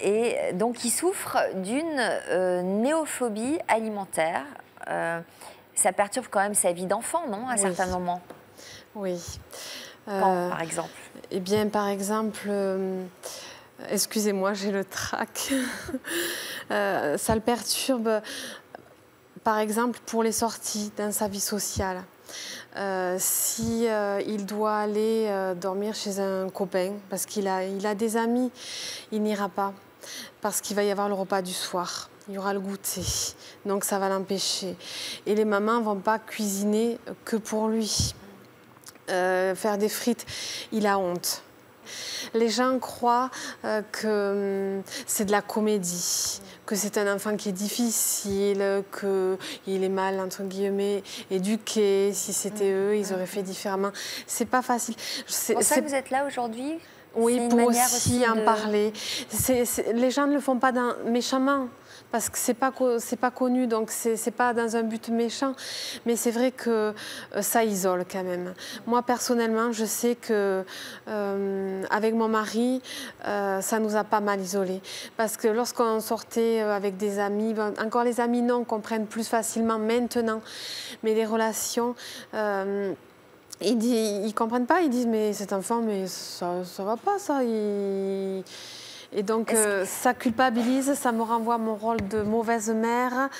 F: et donc qui souffre d'une néophobie alimentaire. Ça perturbe quand même sa vie d'enfant, non, à certains moments?
A: Oui.
F: Quand, par exemple?
A: Eh bien, par exemple... excusez-moi, j'ai le trac. Ça le perturbe, par exemple, pour les sorties dans sa vie sociale. Si il doit aller dormir chez un copain, parce qu'il a des amis, il n'ira pas, parce qu'il va y avoir le repas du soir. Il y aura le goûter, donc ça va l'empêcher. Et les mamans ne vont pas cuisiner que pour lui. Faire des frites, il a honte. Les gens croient que c'est de la comédie, que c'est un enfant qui est difficile, qu'il est mal, entre guillemets, éduqué. Si c'était eux, ils auraient fait différemment. C'est pas facile.
F: C'est pour ça que vous êtes là aujourd'hui?
A: Oui, pour aussi en parler. Les gens ne le font pas méchamment. Parce que c'est pas connu, donc c'est pas dans un but méchant. Mais c'est vrai que ça isole quand même. Moi, personnellement, je sais que avec mon mari, ça nous a pas mal isolés. Parce que lorsqu'on sortait avec des amis, encore les amis, non, comprennent plus facilement maintenant. Mais les relations... ils ne comprennent pas, ils disent mais cet enfant, mais ça va pas ça. Et donc ça culpabilise, ça me renvoie à mon rôle de mauvaise mère.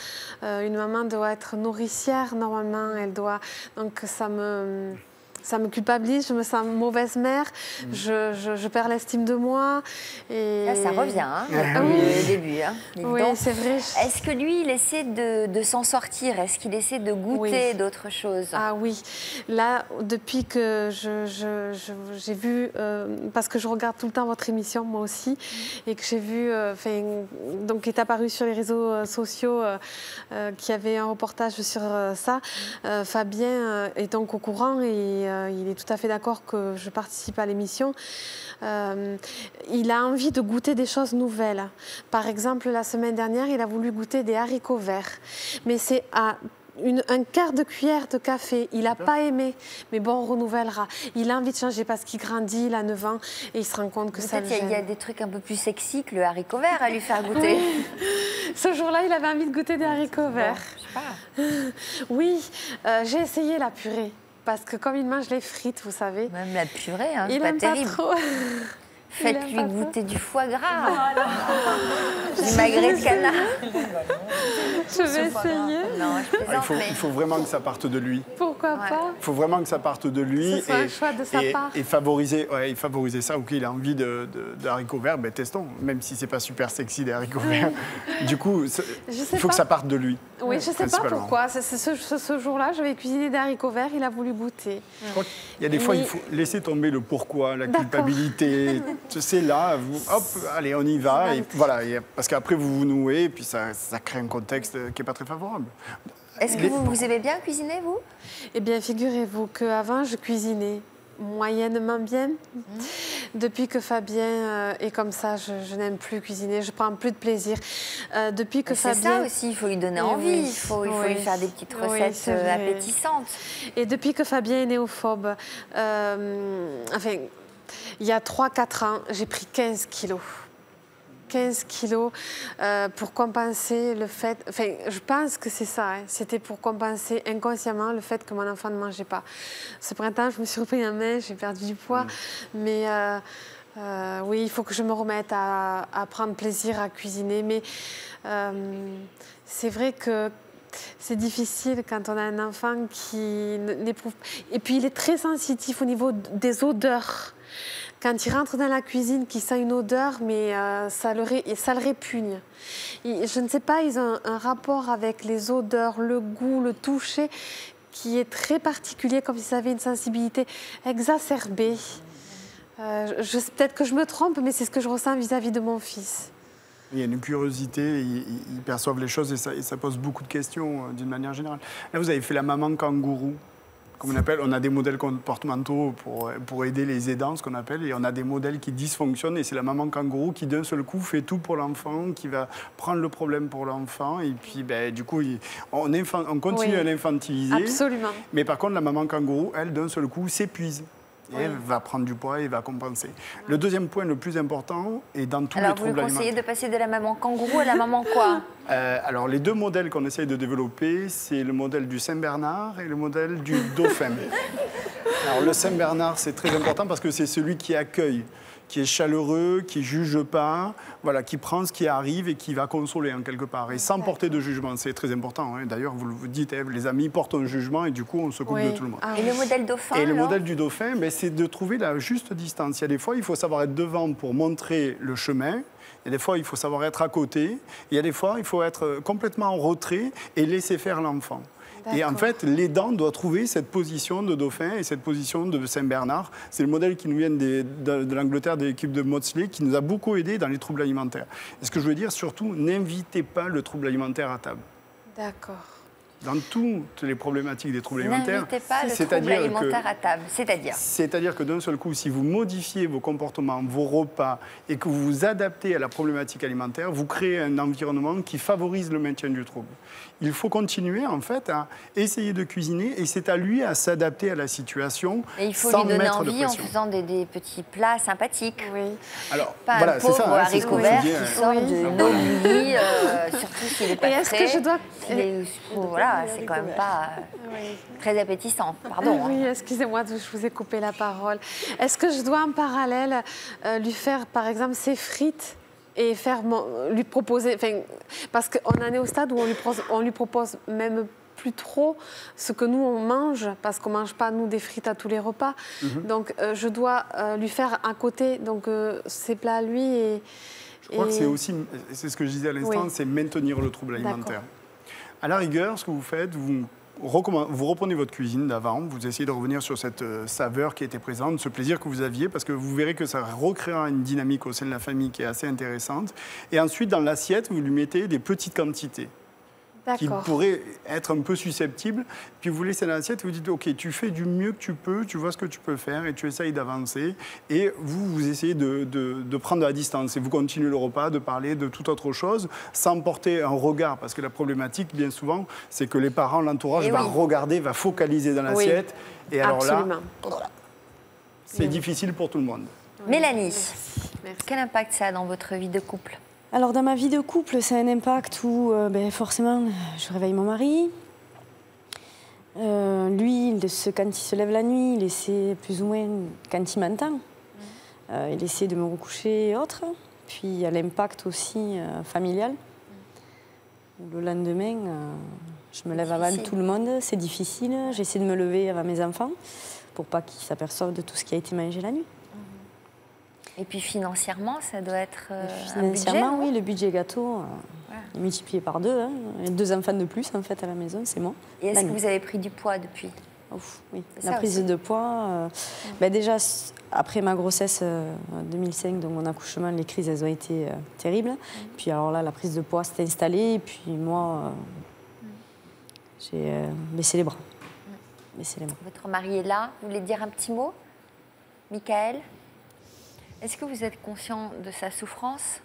A: Une maman doit être nourricière normalement, elle doit. Donc ça me culpabilise, je me sens mauvaise mère, je perds l'estime de moi. Et...
F: Là, ça revient, hein, le début. Hein,
A: oui, c'est vrai.
F: Est-ce que lui, il essaie de s'en sortir? Est-ce qu'il essaie de goûter d'autres choses?
A: Ah oui. Là, depuis que j'ai vu, parce que je regarde tout le temps votre émission, moi aussi, et que j'ai vu, donc qui est apparu sur les réseaux sociaux, qui avait un reportage sur ça, Fabien est donc au courant et il est tout à fait d'accord que je participe à l'émission. Il a envie de goûter des choses nouvelles. Par exemple, la semaine dernière, il a voulu goûter des haricots verts. Mais c'est à un quart de cuillère de café. Il n'a pas aimé. Mais bon, on renouvellera. Il a envie de changer parce qu'il grandit, il a 9 ans et il se rend compte que ça le gêne.
F: Il y a des trucs un peu plus sexy que le haricot vert à lui faire goûter.
A: Ce jour-là, il avait envie de goûter des haricots verts.
F: Bon, je sais pas.
A: Oui, j'ai essayé la purée. Parce que comme il mange les frites, vous savez...
F: Même la purée, hein, c'est pas terrible.
A: Pas trop.
F: Faites-lui goûter du foie gras, du magret de canard.
A: Je vais essayer.
F: Non, je plaisante,
J: il faut vraiment que ça parte de lui.
A: Pourquoi pas?
J: Il faut vraiment que ça parte de lui.
A: Ce soit un choix de sa part.
J: Et favoriser ça. Ok, il a envie de haricots verts, ben testons. Même si c'est pas super sexy des haricots verts. Du coup, il faut que ça parte de lui.
A: Oui, je sais pas pourquoi. Ce jour-là, je vais cuisiner des haricots verts. Il a voulu goûter.
J: Je crois qu'il y a des fois, il faut laisser tomber le pourquoi, la culpabilité. C'est là, hop, allez, on y va. Et voilà, parce qu'après, vous nouez, et puis ça crée un contexte qui n'est pas très favorable.
F: Est-ce que vous aimez bien cuisiner, vous?
A: Eh bien, figurez-vous qu'avant, je cuisinais moyennement bien. Depuis que Fabien est comme ça, je n'aime plus cuisiner, je prends plus de plaisir. Depuis que
F: Fabien... C'est ça aussi, il faut lui donner envie, il faut lui faire des petites recettes appétissantes.
A: Et depuis que Fabien est néophobe, il y a 3-4 ans, j'ai pris 15 kilos. 15 kilos pour compenser le fait... Enfin, je pense que c'est ça. Hein, c'était pour compenser inconsciemment le fait que mon enfant ne mangeait pas. Ce printemps, je me suis repris en main, j'ai perdu du poids. Mais oui, il faut que je me remette à prendre plaisir à cuisiner. Mais c'est vrai que c'est difficile quand on a un enfant qui n'éprouve... Et puis, il est très sensitif au niveau des odeurs. Quand il rentre dans la cuisine, qu'il sent une odeur, mais ça le répugne. Je ne sais pas, ils ont un rapport avec les odeurs, le goût, le toucher, qui est très particulier, comme s'ils avaient une sensibilité exacerbée. Peut-être que je me trompe, mais c'est ce que je ressens vis-à-vis de mon fils.
J: Il y a une curiosité, ils perçoivent les choses et ça pose beaucoup de questions d'une manière générale. Là, vous avez fait la maman kangourou. comme on appelle, on a des modèles comportementaux pour aider les aidants, ce qu'on appelle, et on a des modèles qui dysfonctionnent, et c'est la maman kangourou qui d'un seul coup fait tout pour l'enfant, qui va prendre le problème pour l'enfant, et puis du coup, on continue à l'infantiliser.
A: Absolument.
J: Mais par contre, la maman kangourou, elle, d'un seul coup, s'épuise. Et elle va prendre du poids et va compenser. Le deuxième point le plus important, est dans tous les troubles alimentaires...
F: Alors, vous conseillez de passer de la maman kangourou à la maman quoi?
J: Alors, les deux modèles qu'on essaye de développer, c'est le modèle du Saint-Bernard et le modèle du Dauphin. Alors, le Saint-Bernard, c'est très important parce que c'est celui qui accueille, qui est chaleureux, qui ne juge pas, voilà, qui prend ce qui arrive et qui va consoler en quelque part. Et sans porter de jugement, c'est très important. Hein. D'ailleurs, vous le dites, les amis portent un jugement et du coup, on s'occupe de tout le monde.
F: Et le modèle dauphin?
J: Et le modèle du dauphin, c'est de trouver la juste distance. Il y a des fois, il faut savoir être devant pour montrer le chemin. Il y a des fois, il faut savoir être à côté. Il y a des fois, il faut être complètement en retrait et laisser faire l'enfant. Et en fait, l'aidant doit trouver cette position de dauphin et cette position de Saint-Bernard. C'est le modèle qui nous vient de l'Angleterre, de l'équipe de Maudsley, qui nous a beaucoup aidé dans les troubles alimentaires. Et ce que je veux dire, surtout, n'invitez pas le trouble alimentaire à table.
A: D'accord.
J: Dans toutes les problématiques des troubles alimentaires,
F: n'invitez pas le trouble alimentaire à table, c'est-à-dire
J: que d'un seul coup, si vous modifiez vos comportements, vos repas, et que vous vous adaptez à la problématique alimentaire, vous créez un environnement qui favorise le maintien du trouble. Il faut continuer, en fait, à essayer de cuisiner, et c'est à lui à s'adapter à la situation
F: et il faut
J: sans
F: lui donner
J: mettre
F: envie
J: de
F: en
J: pression.
F: faisant des petits plats sympathiques.
A: Oui.
J: Alors,
F: pas
J: voilà,
F: un pauvre haricot vert qui sort
A: Oui.
F: de l'eau mouillée, surtout s'il n'est pas
A: Et est-ce
F: frais.
A: que je dois...
F: Voilà, c'est quand même pas très appétissant. Pardon.
A: Oui, excusez-moi, je vous ai coupé la parole. Est-ce que je dois en parallèle lui faire, par exemple, ses frites et lui proposer... Parce qu'on en est au stade où on lui propose même plus trop ce que nous, on mange, parce qu'on ne mange pas, nous, des frites à tous les repas. Donc, je dois lui faire à côté ses plats à lui et...
J: Je crois que c'est aussi, c'est ce que je disais à l'instant, c'est maintenir le trouble alimentaire. À la rigueur, ce que vous faites, vous reprenez votre cuisine d'avant, vous essayez de revenir sur cette saveur qui était présente, ce plaisir que vous aviez, parce que vous verrez que ça recréera une dynamique au sein de la famille qui est assez intéressante. Et ensuite, dans l'assiette, vous lui mettez des petites quantités qui pourraient être un peu susceptibles. Puis vous laissez dans l'assiette et vous dites, OK, tu fais du mieux que tu peux, tu vois ce que tu peux faire et tu essayes d'avancer. Et vous essayez de prendre de la distance et vous continuez le repas, de parler de toute autre chose, sans porter un regard. Parce que la problématique, bien souvent, c'est que les parents, l'entourage va regarder, va focaliser dans l'assiette. Et alors là, c'est difficile pour tout le monde.
F: Mélanie, quel impact ça a dans votre vie de couple ?
K: Alors, dans ma vie de couple, c'est un impact où, forcément, je réveille mon mari. Lui, quand il se lève la nuit, il essaie plus ou moins, quand il m'entend, il essaie de me recoucher et autres. Puis, il y a l'impact aussi familial. Le lendemain, je me lève avant tout le monde, c'est difficile. J'essaie de me lever avant mes enfants pour pas qu'ils s'aperçoivent de tout ce qui a été mangé la nuit.
F: Et puis financièrement, ça doit être
K: financièrement,
F: un budget,
K: oui, le budget gâteau est multiplié par 2. Hein. Il y a 2 enfants de plus, en fait, à la maison, c'est moi.
F: Et est-ce que vous avez pris du poids depuis ?
K: Oui, la prise de poids. Déjà, après ma grossesse en 2005, donc mon accouchement, les crises, elles ont été terribles. Puis alors là, la prise de poids s'est installée. Et puis moi, j'ai baissé les bras.
F: Votre mari est là. Vous voulez dire un petit mot ? Michael ? Est-ce que vous êtes conscient de sa souffrance ?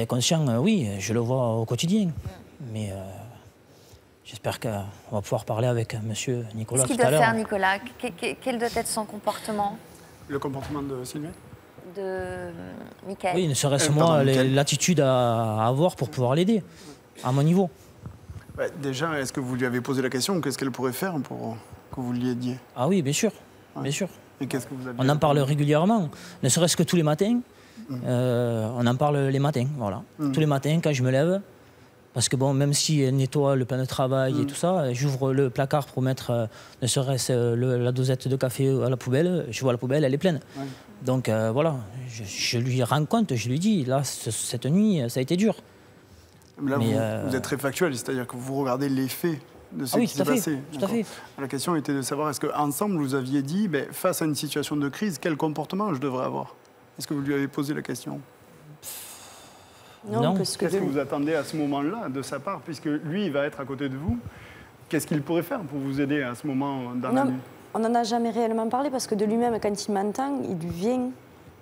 N: Conscient, oui, je le vois au quotidien. Mais j'espère qu'on va pouvoir parler avec monsieur Nicolas tout à l'heure.
F: Qu'est-ce qu'il doit faire, Nicolas ? Quel doit être son comportement ?
J: Le comportement de Sylvain ?
F: De Michael ?
N: Oui, ne serait-ce moi l'attitude à avoir pour pouvoir l'aider, à mon niveau.
J: Déjà, est-ce que vous lui avez posé la question ? Qu'est-ce qu'elle pourrait faire pour que vous lui aidiez ?
N: Ah oui, bien sûr, bien sûr.
J: Et qu'est-ce que vous avez
N: On en parle régulièrement, ne serait-ce que tous les matins. On en parle les matins, voilà. Tous les matins, quand je me lève, parce que bon, même si elle nettoie le pain de travail et tout ça, j'ouvre le placard pour mettre ne serait-ce la dosette de café à la poubelle, je vois la poubelle, elle est pleine. Donc voilà, je lui rends compte, je lui dis, là, cette nuit, ça a été dur.
J: Là, vous êtes très factuel, c'est-à-dire que vous regardez les faits de ce qui s'est passé.
N: Tout à fait.
J: La question était de savoir, est-ce qu'ensemble, vous aviez dit, face à une situation de crise, quel comportement je devrais avoir ? Est-ce que vous lui avez posé la question ?
K: Non.
J: Qu'est-ce que vous attendez à ce moment-là de sa part, puisque lui, il va être à côté de vous Qu'est-ce qu'il pourrait faire pour vous aider à ce moment dans la
K: Non,
J: nuit?
K: on n'en a jamais réellement parlé parce que de lui-même, quand il m'entend, il vient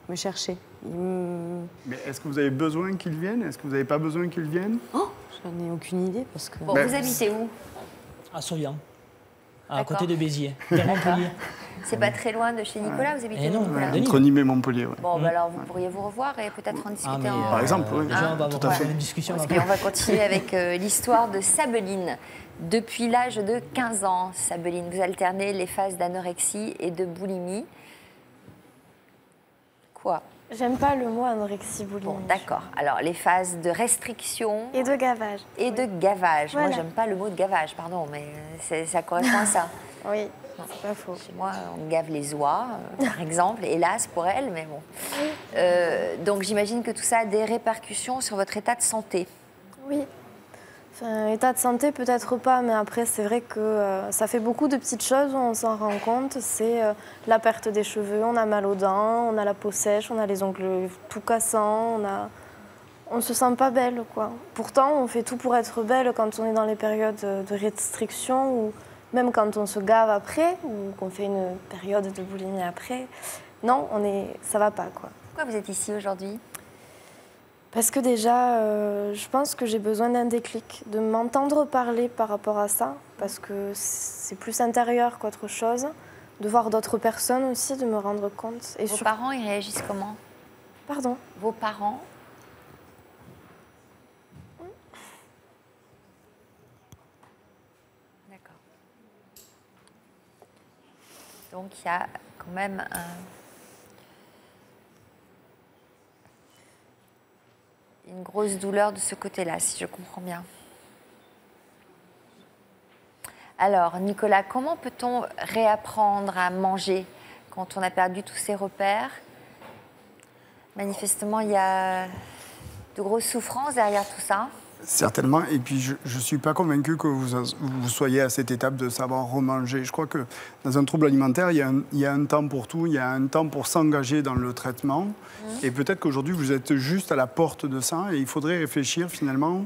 K: me chercher.
J: Mais est-ce que vous avez besoin qu'il vienne? Est-ce que vous n'avez pas besoin qu'il vienne?
K: Oh, j'en ai aucune idée parce que...
F: Bon, vous habitez où?
N: À Sauvian, à côté de Béziers, vers Montpellier.
F: C'est pas très loin de chez Nicolas, vous habitez où, Nicolas?
J: Entre Nîmes et Montpellier, oui.
F: Bon, bah alors vous pourriez vous revoir et peut-être en discuter en...
J: Par exemple, oui.
N: Déjà, on va avoir une discussion.
F: Parce qu'on va continuer avec l'histoire de Sabeline. Depuis l'âge de 15 ans, Sabeline, vous alternez les phases d'anorexie et de boulimie. Quoi?
L: J'aime pas le mot anorexie boulimie.
F: Bon, d'accord. Alors, les phases de restriction...
L: Et de gavage.
F: Et de gavage.
L: Voilà.
F: Moi, j'aime pas le mot de gavage, pardon, mais ça correspond à ça.
L: Oui, c'est pas faux.
F: Chez moi, on gave les oies, par exemple, hélas pour elle, mais bon. Donc, j'imagine que tout ça a des répercussions sur votre état de santé.
L: Oui. Enfin, état de santé, peut-être pas, mais après, c'est vrai que ça fait beaucoup de petites choses où on s'en rend compte. C'est la perte des cheveux, on a mal aux dents, on a la peau sèche, on a les ongles tout cassants, on se sent pas belle, quoi. Pourtant, on fait tout pour être belle quand on est dans les périodes de restriction ou même quand on se gave après ou qu'on fait une période de boulimie après. Non, ça va pas, quoi.
F: Pourquoi vous êtes ici aujourd'hui ?
L: Parce que déjà, je pense que j'ai besoin d'un déclic, de m'entendre parler par rapport à ça, parce que c'est plus intérieur qu'autre chose, de voir d'autres personnes aussi, de me rendre compte. Et
F: Vos parents, ils réagissent comment?
L: Pardon?
F: Vos parents? D'accord. Donc il y a quand même une grosse douleur de ce côté-là, si je comprends bien. Alors, Nicolas, comment peut-on réapprendre à manger quand on a perdu tous ses repères? Manifestement, il y a de grosses souffrances derrière tout ça.
J: Certainement, et puis je ne suis pas convaincu que vous soyez à cette étape de savoir remanger. Je crois que dans un trouble alimentaire, il y a un temps pour tout, il y a un temps pour s'engager dans le traitement, et peut-être qu'aujourd'hui vous êtes juste à la porte de ça, et il faudrait réfléchir finalement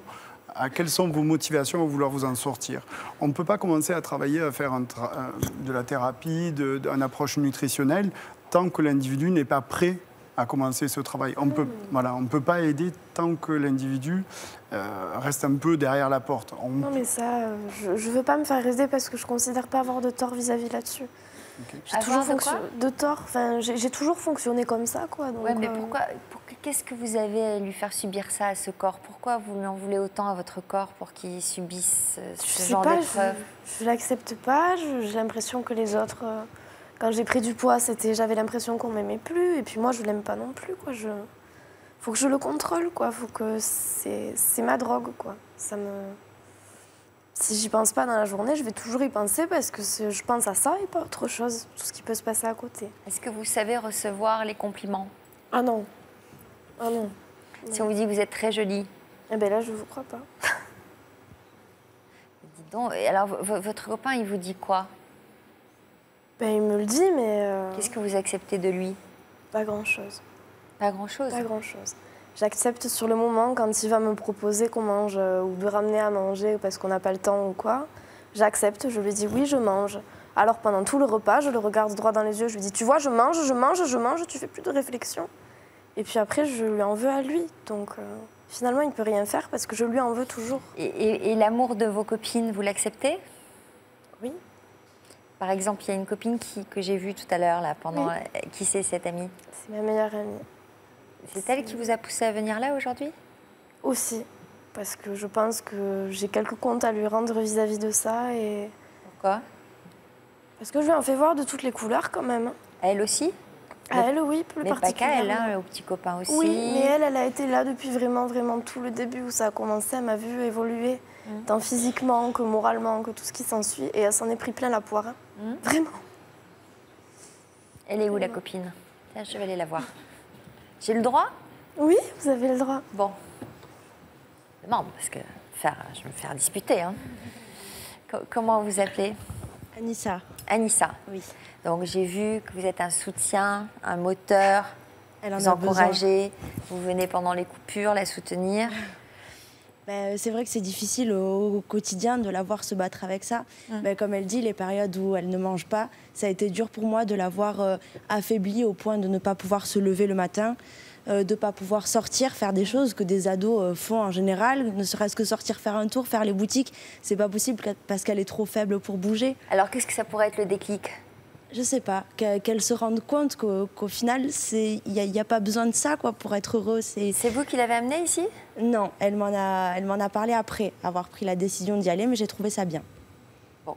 J: à quelles sont vos motivations à vouloir vous en sortir. On ne peut pas commencer à travailler, à faire de la thérapie, d'une approche nutritionnelle, tant que l'individu n'est pas prêt à commencer ce travail. On ne peut pas aider tant que l'individu reste un peu derrière la porte.
L: Non, mais ça, je ne veux pas me faire aider parce que je ne considère pas avoir de tort vis-à-vis là-dessus.
F: Okay.
L: J'ai toujours de tort. Enfin, j'ai toujours fonctionné comme ça, quoi. Donc,
F: ouais, mais qu'est-ce que vous avez à lui faire subir ça à ce corps? Pourquoi vous lui en voulez autant à votre corps pour qu'il subisse ce genre d'épreuve?
L: Je ne l'accepte pas. J'ai l'impression que les autres... Quand j'ai pris du poids, j'avais l'impression qu'on m'aimait plus. Et puis moi, je l'aime pas non plus, quoi. Faut que je le contrôle, quoi. Faut que c'est ma drogue, quoi. Si j'y pense pas dans la journée, je vais toujours y penser parce que je pense à ça et pas à autre chose. Tout ce qui peut se passer à côté.
F: Est-ce que vous savez recevoir les compliments?
L: Ah non. Ah non.
F: Si on vous dit que vous êtes très jolie?
L: Eh bien là, je vous crois pas.
F: Dites donc, alors votre copain, il vous dit quoi?
L: Ben, il me le dit, mais...
F: Qu'est-ce que vous acceptez de lui?
L: Pas grand-chose.
F: Pas grand-chose?
L: Pas grand-chose. J'accepte sur le moment quand il va me proposer qu'on mange ou de ramener à manger parce qu'on n'a pas le temps ou quoi. J'accepte, je lui dis oui, je mange. Alors pendant tout le repas, je le regarde droit dans les yeux, je lui dis tu vois, je mange, tu fais plus de réflexion. Et puis après, je lui en veux à lui. Donc finalement, il ne peut rien faire parce que je lui en veux toujours.
F: Et l'amour de vos copines, vous l'acceptez?
L: Oui.
F: Par exemple, il y a une copine que j'ai vue tout à l'heure, là, pendant... Oui. Qui c'est, cette amie?
L: C'est ma meilleure amie.
F: C'est elle qui vous a poussé à venir là, aujourd'hui?
L: Aussi. Parce que je pense que j'ai quelques comptes à lui rendre vis-à-vis de ça. Et...
F: Pourquoi?
L: Parce que je lui en fais voir de toutes les couleurs, quand même.
F: Elle aussi?
L: Elle, oui, plus particulièrement.
F: Mais pas qu'à elle, hein, au petit copain aussi.
L: Oui, mais elle a été là depuis vraiment tout le début où ça a commencé. Elle m'a vu évoluer, tant physiquement que moralement, que tout ce qui s'ensuit. Et elle s'en est pris plein la poire. Hein. Vraiment.
F: Elle est où, la copine? Tiens, je vais aller la voir. J'ai le droit?
L: Oui, vous avez le droit.
F: Bon. Je demande, parce que je vais me faire disputer. Hein. Comment vous appelez?
O: Anissa.
F: Anissa.
O: Oui.
F: Donc j'ai vu que vous êtes un soutien, un moteur,
O: elle en
F: vous
O: a
F: encouragez, vous venez pendant les coupures la soutenir.
K: C'est vrai que c'est difficile au quotidien de la voir se battre avec ça. Comme elle dit, les périodes où elle ne mange pas, ça a été dur pour moi de la voir affaiblie au point de ne pas pouvoir se lever le matin, de ne pas pouvoir sortir, faire des choses que des ados font en général, ne serait-ce que sortir faire un tour, faire les boutiques. C'est pas possible parce qu'elle est trop faible pour bouger.
F: Alors qu'est-ce que ça pourrait être le déclic ?
K: Je sais pas, qu'elle se rende compte qu'au final, il n'y a pas besoin de ça pour être heureux.
F: C'est vous qui l'avez amenée ici ?
K: Non, elle m'en a parlé après avoir pris la décision d'y aller, mais j'ai trouvé ça bien.
F: Bon.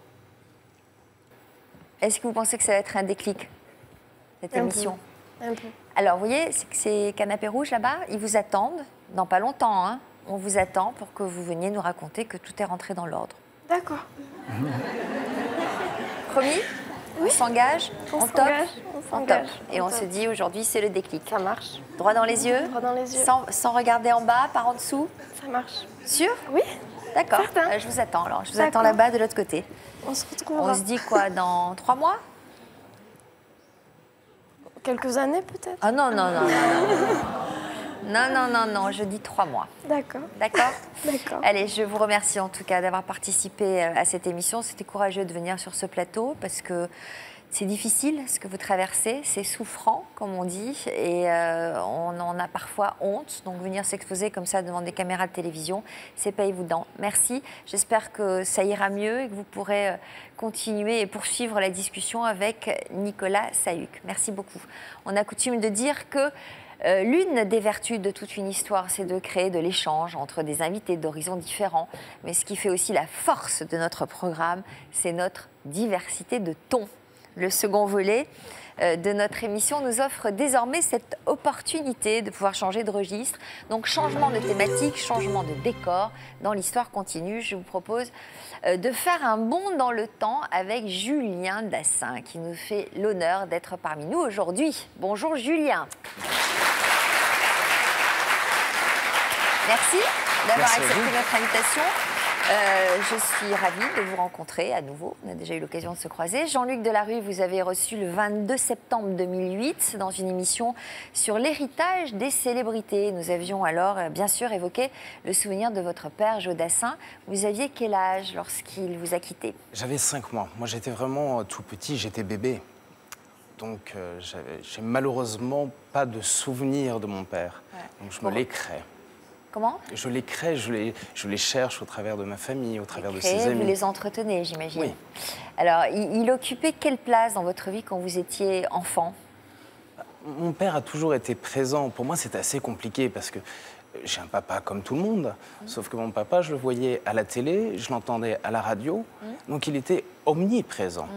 F: Est-ce que vous pensez que ça va être un déclic, cette émission ?
L: Un peu.
F: Alors, vous voyez, ces canapés rouges là-bas, ils vous attendent, dans pas longtemps, hein. On vous attend pour que vous veniez nous raconter que tout est rentré dans l'ordre.
L: D'accord.
F: Promis ?
L: Oui.
F: On s'engage,
L: on
F: top,
L: s'engage.
F: Et on se dit aujourd'hui c'est le déclic.
L: Ça marche.
F: Droit dans les yeux.
L: Droit dans les yeux.
F: Sans regarder en bas, par en dessous.
L: Ça marche.
F: Sûr ?
L: Oui.
F: D'accord. Je vous attends alors. Je vous attends là-bas de l'autre côté.
L: On se retrouvera.
F: On se dit quoi, dans 3 mois ?
L: Quelques années peut-être.
F: Ah non. Non, je dis 3 mois.
L: D'accord.
F: D'accord ?
L: D'accord.
F: Allez, je vous remercie en tout cas d'avoir participé à cette émission. C'était courageux de venir sur ce plateau parce que c'est difficile ce que vous traversez, c'est souffrant comme on dit et on en a parfois honte. Donc venir s'exposer comme ça devant des caméras de télévision, c'est pas évident. Merci, j'espère que ça ira mieux et que vous pourrez continuer et poursuivre la discussion avec Nicolas Sahuc. Merci beaucoup. On a coutume de dire que l'une des vertus de toute une histoire, c'est de créer de l'échange entre des invités d'horizons différents. Mais ce qui fait aussi la force de notre programme, c'est notre diversité de tons. Le second volet de notre émission nous offre désormais cette opportunité de pouvoir changer de registre. Donc changement de thématique, changement de décor. Dans l'histoire continue, je vous propose de faire un bond dans le temps avec Julien Dassin qui nous fait l'honneur d'être parmi nous aujourd'hui. Bonjour Julien. Merci d'avoir accepté notre invitation. Je suis ravie de vous rencontrer à nouveau. On a déjà eu l'occasion de se croiser. Jean-Luc Delarue, vous avez reçu le 22 septembre 2008 dans une émission sur l'héritage des célébrités. Nous avions alors, bien sûr, évoqué le souvenir de votre père, Joe Dassin. Vous aviez quel âge lorsqu'il vous a quitté ?
M: J'avais 5 mois. Moi, j'étais vraiment tout petit, j'étais bébé. Donc, j'ai malheureusement pas de souvenir de mon père. Ouais. Donc, je me les crée.
F: Comment ?
M: Je les crée, je les cherche au travers de ma famille, au travers de ses amis.
F: Vous les entretenez, j'imagine.
M: Oui.
F: Alors, il occupait quelle place dans votre vie quand vous étiez enfant ?
M: Mon père a toujours été présent. Pour moi, c'était assez compliqué parce que j'ai un papa comme tout le monde. Sauf que mon papa, je le voyais à la télé, je l'entendais à la radio. Donc, il était omniprésent.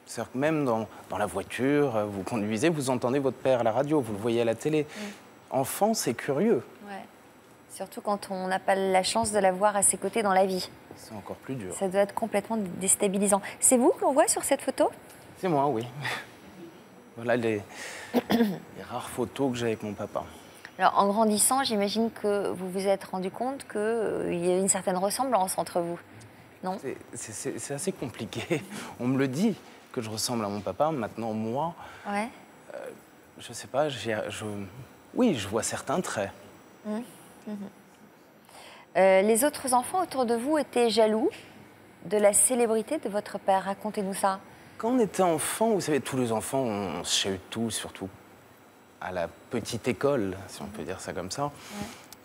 M: C'est-à-dire que même dans la voiture, vous conduisez, vous entendez votre père à la radio, vous le voyez à la télé. Enfant, c'est curieux.
F: Ouais. Surtout quand on n'a pas la chance de la voir à ses côtés dans la vie.
M: C'est encore plus dur.
F: Ça doit être complètement déstabilisant. C'est vous que l'on voit sur cette photo ?
M: C'est moi, oui. Voilà les rares photos que j'ai avec mon papa.
F: Alors, en grandissant, j'imagine que vous vous êtes rendu compte qu'il y a une certaine ressemblance entre vous, non ?
M: C'est assez compliqué. On me le dit que je ressemble à mon papa. Maintenant, moi,
F: ouais.
M: Je sais pas, oui, je vois certains traits.
F: Les autres enfants autour de vous étaient jaloux de la célébrité de votre père. Racontez-nous ça.
M: Quand on était enfant, vous savez, tous les enfants, on se chahute tous, surtout à la petite école, si on peut dire ça comme ça. Ouais.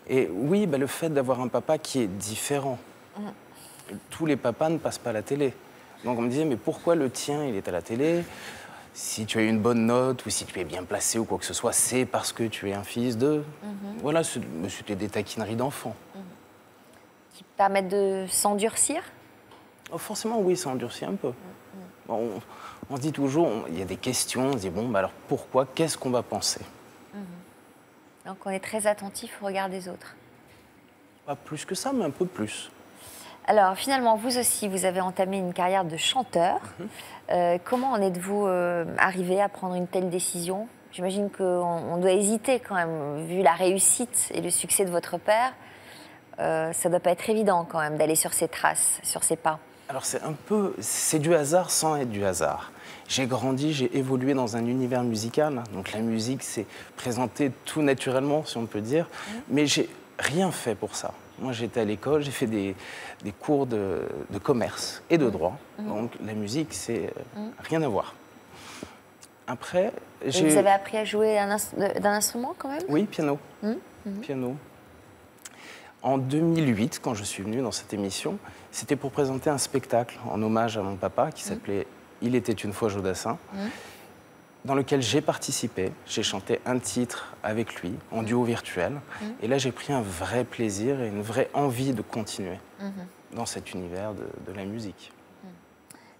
M: Et oui, le fait d'avoir un papa qui est différent. Tous les papas ne passent pas à la télé. Donc on me disait, mais pourquoi le tien, il est à la télé ? Si tu as une bonne note ou si tu es bien placé ou quoi que ce soit, c'est parce que tu es un fils de... Voilà, c'était des taquineries d'enfants.
F: Qui permettent de s'endurcir ?
M: Oh, forcément, oui, ça endurcit un peu. Bon, on se dit toujours, il y a des questions, on se dit, bon, alors pourquoi, qu'est-ce qu'on va penser ?
F: Donc on est très attentif au regard des autres.
M: Pas plus que ça, mais un peu plus.
F: Alors finalement, vous aussi, vous avez entamé une carrière de chanteur. Comment en êtes-vous arrivé à prendre une telle décision ? J'imagine qu'on doit hésiter quand même, vu la réussite et le succès de votre père. Ça ne doit pas être évident quand même d'aller sur ses traces, sur ses pas.
M: Alors c'est du hasard sans être du hasard. J'ai grandi, j'ai évolué dans un univers musical. Donc la musique s'est présentée tout naturellement, si on peut dire. Mais j'ai rien fait pour ça. Moi, j'étais à l'école, j'ai fait des cours de commerce et de droit. Donc, la musique, c'est rien à voir. Après,
F: et vous avez appris à jouer d'un instrument, quand même?
M: Oui, piano. Piano. En 2008, quand je suis venu dans cette émission, c'était pour présenter un spectacle en hommage à mon papa qui s'appelait « Il était une fois Jodassin », dans lequel j'ai participé. J'ai chanté un titre avec lui, en duo virtuel. Et là, j'ai pris un vrai plaisir et une vraie envie de continuer dans cet univers de la musique.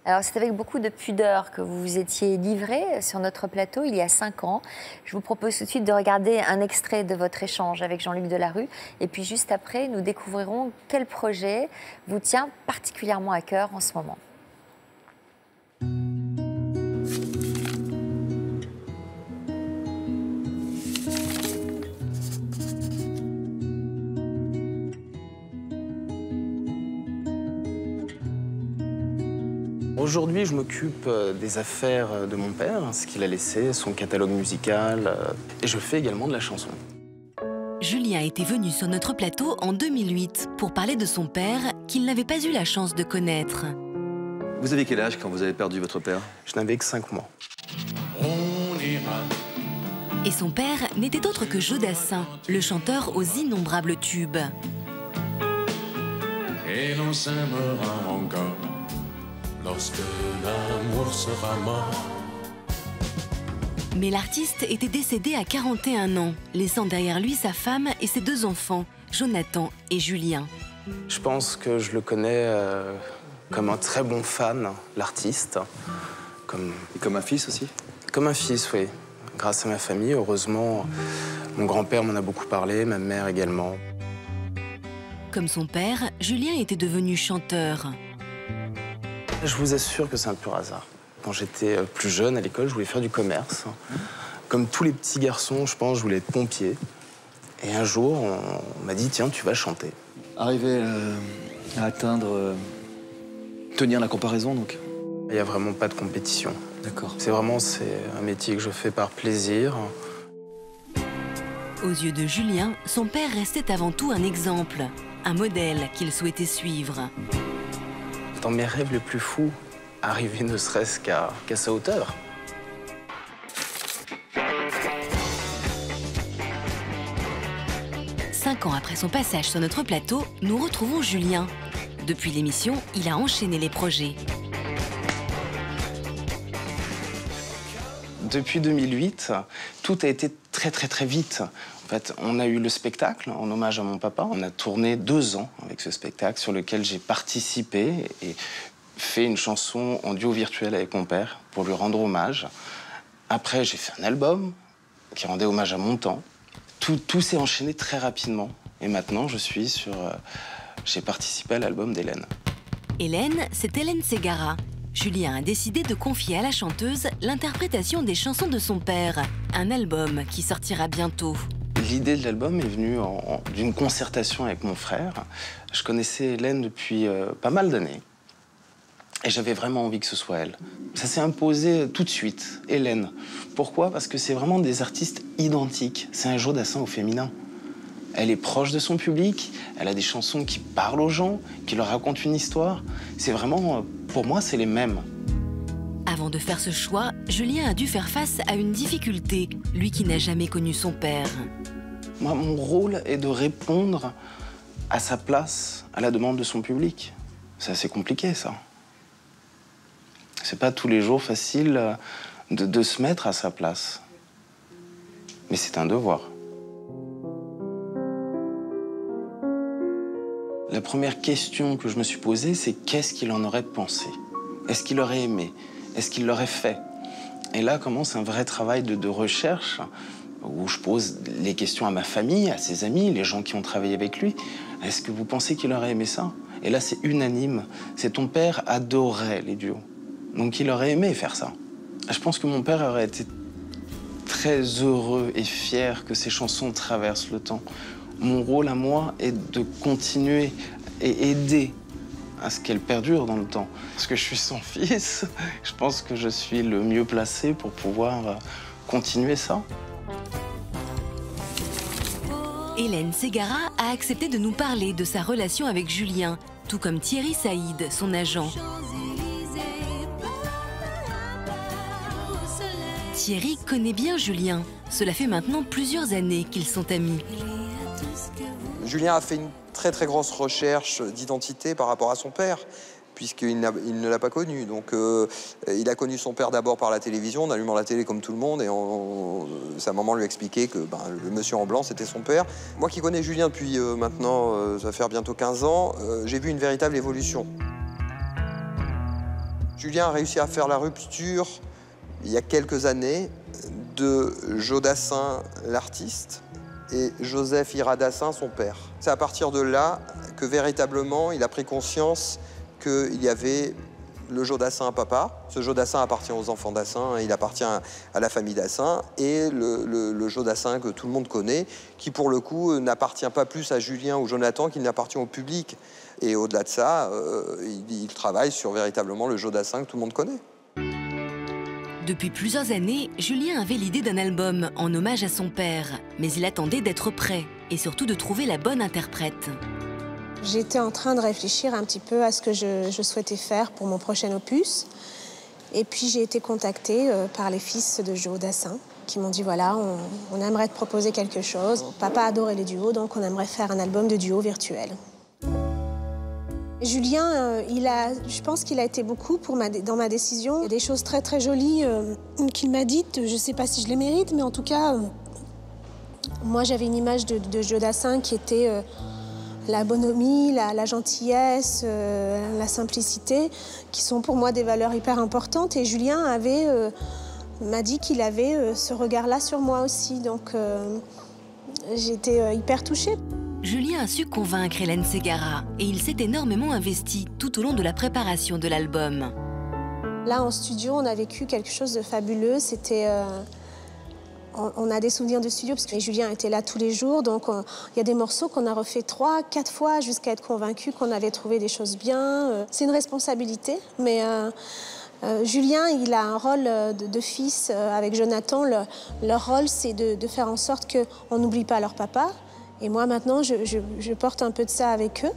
F: Alors, c'est avec beaucoup de pudeur que vous vous étiez livré sur notre plateau il y a 5 ans. Je vous propose tout de suite de regarder un extrait de votre échange avec Jean-Luc Delarue. Et puis, juste après, nous découvrirons quel projet vous tient particulièrement à cœur en ce moment.
M: Aujourd'hui, je m'occupe des affaires de mon père, ce qu'il a laissé, son catalogue musical, et je fais également de la chanson.
D: Julien était venu sur notre plateau en 2008 pour parler de son père qu'il n'avait pas eu la chance de connaître.
O: Vous avez quel âge quand vous avez perdu votre père?
M: Je n'avais que 5 mois.
D: Et son père n'était autre que Jodassin, le chanteur aux innombrables tubes.
P: Et l'on s'aimera encore lorsque l'amour sera mort.
D: Mais l'artiste était décédé à 41 ans, laissant derrière lui sa femme et ses 2 enfants, Jonathan et Julien.
M: Je pense que je le connais comme un très bon fan, l'artiste.
O: Et comme un fils aussi?
M: Comme un fils, oui. Grâce à ma famille, heureusement, mon grand-père m'en a beaucoup parlé, ma mère également.
D: Comme son père, Julien était devenu chanteur.
M: Je vous assure que c'est un pur hasard. Quand j'étais plus jeune, à l'école, je voulais faire du commerce. Comme tous les petits garçons, je pense, je voulais être pompier. Et un jour, on m'a dit, tiens, tu vas chanter.
O: Arriver à atteindre... tenir la comparaison, donc?
M: Il n'y a vraiment pas de compétition.
O: D'accord.
M: C'est un métier que je fais par plaisir.
D: Aux yeux de Julien, son père restait avant tout un exemple, un modèle qu'il souhaitait suivre.
M: Dans mes rêves les plus fous, arriver ne serait-ce qu'à sa hauteur.
D: Cinq ans après son passage sur notre plateau, nous retrouvons Julien. Depuis l'émission, il a enchaîné les projets.
M: Depuis 2008, tout a été très vite. En fait, on a eu le spectacle en hommage à mon papa. On a tourné 2 ans avec ce spectacle sur lequel j'ai participé et fait une chanson en duo virtuel avec mon père pour lui rendre hommage. Après, j'ai fait un album qui rendait hommage à mon temps. Tout s'est enchaîné très rapidement. Et maintenant, j'ai participé à l'album d'Hélène.
D: Hélène, c'est Hélène Ségara. Julien a décidé de confier à la chanteuse l'interprétation des chansons de son père, un album qui sortira bientôt.
M: L'idée de l'album est venue d'une concertation avec mon frère. Je connaissais Hélène depuis pas mal d'années et j'avais vraiment envie que ce soit elle. Ça s'est imposé tout de suite, Hélène. Pourquoi? Parce que c'est vraiment des artistes identiques. C'est un Jodassin au féminin. Elle est proche de son public, elle a des chansons qui parlent aux gens, qui leur racontent une histoire. C'est vraiment, pour moi, c'est les mêmes.
D: Avant de faire ce choix, Julien a dû faire face à une difficulté, lui qui n'a jamais connu son père.
M: Moi, mon rôle est de répondre à sa place, à la demande de son public. C'est assez compliqué, ça. C'est pas tous les jours facile de se mettre à sa place. Mais c'est un devoir. La première question que je me suis posée, c'est qu'est-ce qu'il en aurait pensé? Est-ce qu'il aurait aimé? Est-ce qu'il l'aurait fait? Et là commence un vrai travail de recherche où je pose les questions à ma famille, à ses amis, les gens qui ont travaillé avec lui. Est-ce que vous pensez qu'il aurait aimé ça? Et là, c'est unanime. C'est ton père adorait les duos. Donc il aurait aimé faire ça. Je pense que mon père aurait été très heureux et fier que ces chansons traversent le temps. Mon rôle à moi est de continuer et aider à ce qu'elle perdure dans le temps. Parce que je suis son fils, je pense que je suis le mieux placé pour pouvoir continuer ça.
D: Hélène Ségara a accepté de nous parler de sa relation avec Julien, tout comme Thierry Saïd, son agent. Thierry connaît bien Julien. Cela fait maintenant plusieurs années qu'ils sont amis.
Q: Julien a fait une très très grosse recherche d'identité par rapport à son père, puisqu'il ne l'a pas connu. Donc il a connu son père d'abord par la télévision, en allumant la télé comme tout le monde, et sa maman lui a expliqué que le monsieur en blanc, c'était son père. Moi qui connais Julien depuis maintenant, ça va faire bientôt 15 ans, j'ai vu une véritable évolution. Julien a réussi à faire la rupture, il y a quelques années, de Joe Dassin, l'artiste, et Joseph Ira Dassin, son père. C'est à partir de là que véritablement il a pris conscience qu'il y avait le Joe Dassin papa. Ce Joe Dassin appartient aux enfants Dassin, il appartient à la famille Dassin, et le Joe Dassin que tout le monde connaît, qui pour le coup n'appartient pas plus à Julien ou Jonathan qu'il n'appartient au public. Et au-delà de ça, il travaille sur véritablement le Joe Dassin que tout le monde connaît.
D: Depuis plusieurs années, Julien avait l'idée d'un album en hommage à son père, mais il attendait d'être prêt et surtout de trouver la bonne interprète.
R: J'étais en train de réfléchir un petit peu à ce que je souhaitais faire pour mon prochain opus. Et puis j'ai été contactée par les fils de Joe Dassin qui m'ont dit voilà, on aimerait te proposer quelque chose. Papa adorait les duos, donc on aimerait faire un album de duo virtuel. Julien, je pense qu'il a été beaucoup dans ma décision. Il y a des choses très très jolies qu'il m'a dites. Je ne sais pas si je les mérite, mais en tout cas, moi j'avais une image de Joe Dassin qui était la bonhomie, la gentillesse, la simplicité, qui sont pour moi des valeurs hyper importantes. Et Julien m'a dit qu'il avait ce regard-là sur moi aussi. Donc j'étais hyper touchée.
D: Julien a su convaincre Hélène Ségara et il s'est énormément investi tout au long de la préparation de l'album.
R: Là, en studio, on a vécu quelque chose de fabuleux. C'était... On a des souvenirs de studio parce que Julien était là tous les jours. Donc, il y a des morceaux qu'on a refait 3, 4 fois jusqu'à être convaincus qu'on avait trouvé des choses bien. C'est une responsabilité, mais Julien, il a un rôle de fils avec Jonathan. Leur rôle, c'est de faire en sorte qu'on n'oublie pas leur papa. Et moi, maintenant, je porte un peu de ça avec eux.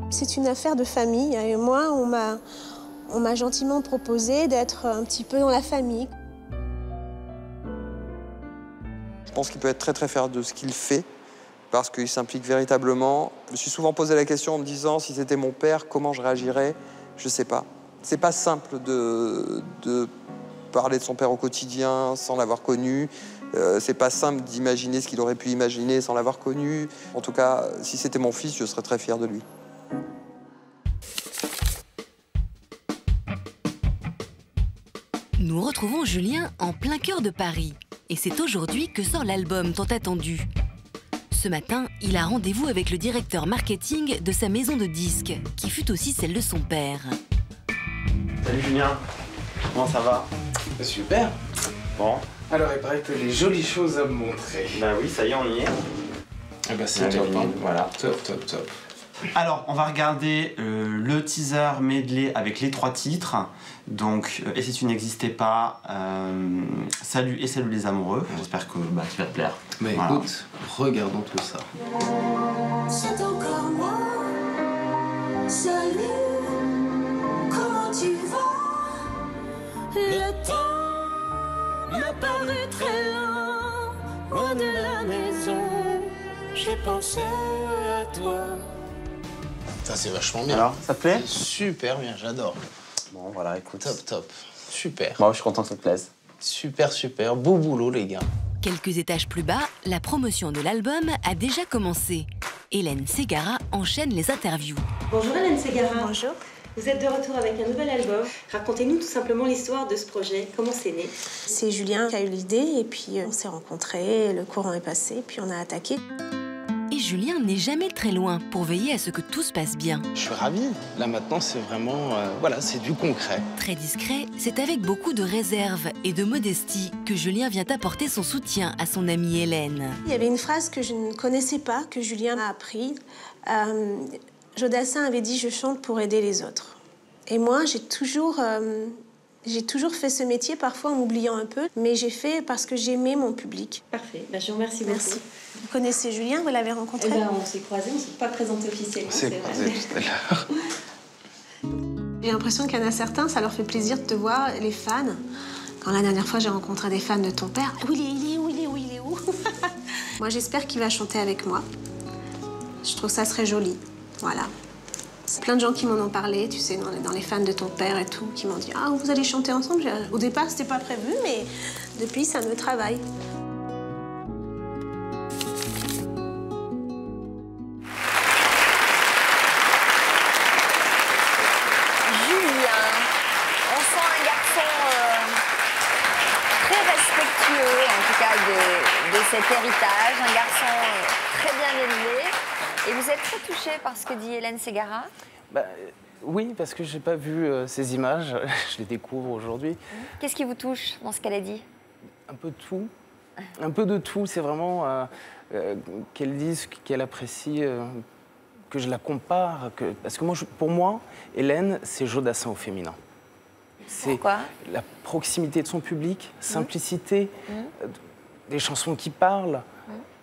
R: C'est une affaire de famille. Et moi, on m'a gentiment proposé d'être un petit peu dans la famille.
Q: Je pense qu'il peut être très très fier de ce qu'il fait, parce qu'il s'implique véritablement. Je me suis souvent posé la question en me disant, si c'était mon père, comment je réagirais? Je ne sais pas. C'est pas simple de parler de son père au quotidien sans l'avoir connu. C'est pas simple d'imaginer ce qu'il aurait pu imaginer sans l'avoir connu. En tout cas, si c'était mon fils, je serais très fier de lui.
D: Nous retrouvons Julien en plein cœur de Paris. Et c'est aujourd'hui que sort l'album tant attendu. Ce matin, il a rendez-vous avec le directeur marketing de sa maison de disques, qui fut aussi celle de son père.
S: Salut Julien, comment ça va?
M: Super.
S: Bon.
M: Alors, il paraît que les jolies choses à me montrer.
S: Bah oui, ça y est, on y est.
M: Eh ben, c'est top, hein.
S: Voilà.
M: Top, top, top.
S: Alors, on va regarder le teaser medley avec les 3 titres. Donc, Et si tu n'existais pas, Salut et Salut les amoureux. J'espère que tu vas te plaire.
M: Mais voilà. Écoute, regardons tout ça.
T: C'est encore moi. Salut, comment tu vas? Le temps m'a paru très lent, loin de la maison. J'ai pensé à toi.
M: Ça, c'est vachement bien.
S: Alors, ça te plaît?
M: Super bien, j'adore.
S: Bon, voilà, écoute.
M: Top, top. Super.
S: Moi, je suis content que ça te plaise.
M: Super, super. Beau boulot, les gars.
D: Quelques étages plus bas, la promotion de l'album a déjà commencé. Hélène Ségara enchaîne les interviews.
U: Bonjour Hélène Ségara.
R: Bonjour.
U: Vous êtes de retour avec un nouvel album. Racontez-nous tout simplement l'histoire de ce projet. Comment c'est né?
R: C'est Julien qui a eu l'idée et puis on s'est rencontrés, le courant est passé, puis on a attaqué.
D: Et Julien n'est jamais très loin pour veiller à ce que tout se passe bien.
M: Je suis ravi. Là maintenant, c'est vraiment, voilà, c'est du concret.
D: Très discret, c'est avec beaucoup de réserve et de modestie que Julien vient apporter son soutien à son amie Hélène.
R: Il y avait une phrase que je ne connaissais pas, que Julien a appris. Joe Dassin avait dit « Je chante pour aider les autres ». Et moi, j'ai toujours fait ce métier, parfois en m'oubliant un peu, mais j'ai fait parce que j'aimais mon public.
U: Parfait. Ben, je vous remercie beaucoup.
R: Merci. connaissez Julien, vous l'avez rencontré?
U: On s'est croisés, on ne s'est pas présenté officiellement.
M: On s'est croisés tout à l'heure.
R: J'ai l'impression qu'il y en a certains, ça leur fait plaisir de te voir, les fans. Quand la dernière fois, j'ai rencontré des fans de ton père. Où il est où Moi, j'espère qu'il va chanter avec moi. Je trouve ça serait joli. Voilà. C'est plein de gens qui m'en ont parlé, tu sais, dans les fans de ton père et tout, qui m'ont dit « Ah, vous allez chanter ensemble ?» Au départ, c'était pas prévu, mais depuis, ça me travaille.
F: De cet héritage, un garçon très bien élevé. Et vous êtes très touché par ce que dit Hélène Ségara?
M: Oui, parce que je n'ai pas vu ces images, je les découvre aujourd'hui.
F: Qu'est-ce qui vous touche dans ce qu'elle a dit?
M: Un peu de tout. Un peu de tout, c'est vraiment qu'elle dise qu'elle apprécie, que je la compare. Parce que pour moi, Hélène, c'est Jodassin au féminin. C'est la proximité de son public, simplicité, des chansons qui parlent.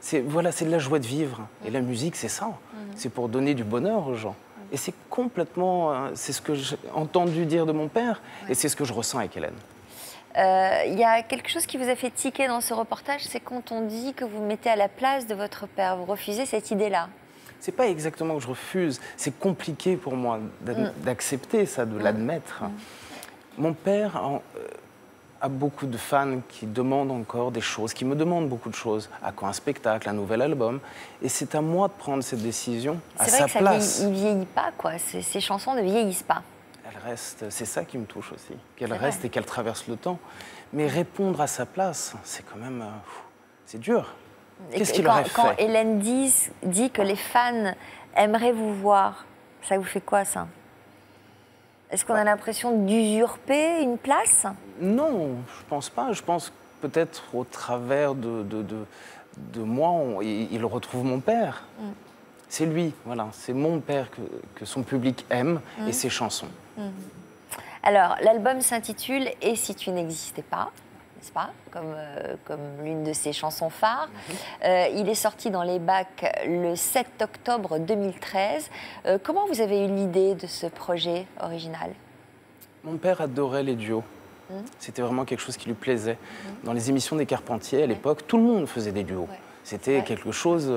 M: C'est de la joie de vivre. Et la musique, c'est ça. C'est pour donner du bonheur aux gens. Et c'est complètement... c'est ce que j'ai entendu dire de mon père et c'est ce que je ressens avec Hélène.
F: Il y a quelque chose qui vous a fait tiquer dans ce reportage, c'est quand on dit que vous mettez à la place de votre père. Vous refusez cette idée-là.
M: C'est pas exactement que je refuse. C'est compliqué pour moi d'accepter ça, de l'admettre. Mon père a beaucoup de fans qui demandent encore des choses, qui me demandent beaucoup de choses. À quand un spectacle, un nouvel album? Et c'est à moi de prendre cette décision à sa place.
F: C'est vrai que ça ne vieillit pas, quoi. Ces chansons ne vieillissent pas.
M: Elles restent, c'est ça qui me touche aussi, qu'elles restent et qu'elles traversent le temps. Mais répondre à sa place, c'est quand même... c'est dur. Qu'est-ce qu'il aurait fait?
F: Quand Hélène dit que les fans aimeraient vous voir, ça vous fait quoi, ça? Est-ce qu'on a l'impression d'usurper une place?
M: Non, je pense pas. Je pense peut-être au travers de moi, il retrouve mon père. C'est lui, voilà. C'est mon père que son public aime et ses chansons.
F: Alors, l'album s'intitule « Et si tu n'existais pas ?» n'est-ce pas, comme l'une de ses chansons phares. Il est sorti dans les bacs le 7 octobre 2013. Comment vous avez eu l'idée de ce projet original?
M: Mon père adorait les duos. C'était vraiment quelque chose qui lui plaisait. Dans les émissions des Carpentiers, à l'époque, tout le monde faisait des duos. C'était quelque chose...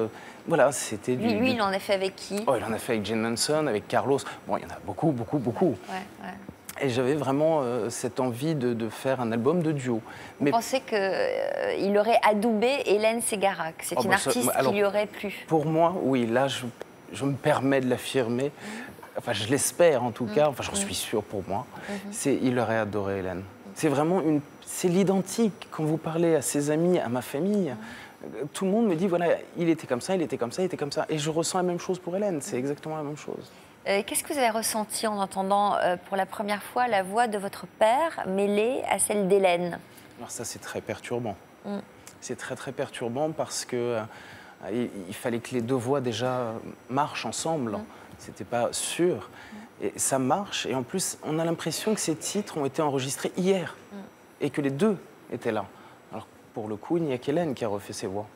M: voilà, c'était du...
F: Lui, il en a fait avec qui?
M: Oh, il en a fait avec Jane Manson, avec Carlos. Bon, il y en a beaucoup, beaucoup, beaucoup. Et j'avais vraiment cette envie de faire un album de duo.
F: Vous pensez qu'il aurait adoubé Hélène Ségara, que c'est une artiste qui lui aurait plu?
M: Pour moi, oui. Là, je me permets de l'affirmer. Enfin, je l'espère en tout cas. Enfin, j'en suis sûr pour moi. Il aurait adoré Hélène. C'est vraiment c'est l'identique. Quand vous parlez à ses amis, à ma famille, tout le monde me dit, voilà, il était comme ça, il était comme ça, il était comme ça. Et je ressens la même chose pour Hélène. C'est exactement la même chose.
F: Qu'est-ce que vous avez ressenti en entendant pour la première fois la voix de votre père mêlée à celle d'Hélène?
M: Alors ça, c'est très perturbant. C'est très, très perturbant parce que il fallait que les deux voix déjà marchent ensemble. C'était pas sûr. Et ça marche. Et en plus, on a l'impression que ces titres ont été enregistrés hier et que les deux étaient là. Alors pour le coup, il n'y a qu'Hélène qui a refait ses voix.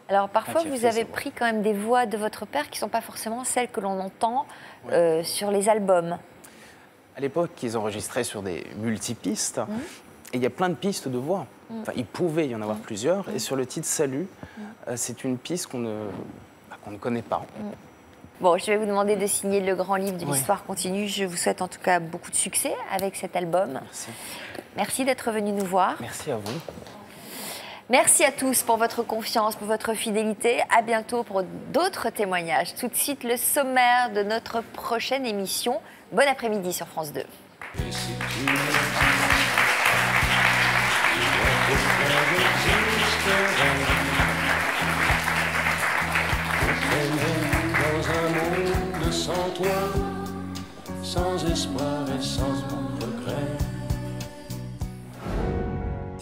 F: Alors parfois, vous avez pris quand même des voix de votre père qui ne sont pas forcément celles que l'on entend sur les albums.
M: À l'époque, ils enregistraient sur des multipistes. Et il y a plein de pistes de voix. Enfin, il pouvait y en avoir plusieurs. Et sur le titre Salut, c'est une piste qu'on ne connaît pas.
F: Bon, je vais vous demander de signer le grand livre de l'histoire continue. Je vous souhaite en tout cas beaucoup de succès avec cet album.
M: Merci.
F: Merci d'être venu nous voir.
M: Merci à vous.
F: Merci à tous pour votre confiance, pour votre fidélité. À bientôt pour d'autres témoignages. Tout de suite, le sommaire de notre prochaine émission. Bon après-midi sur France 2.
P: Dans un monde sans toi, sans espoir et sans regret.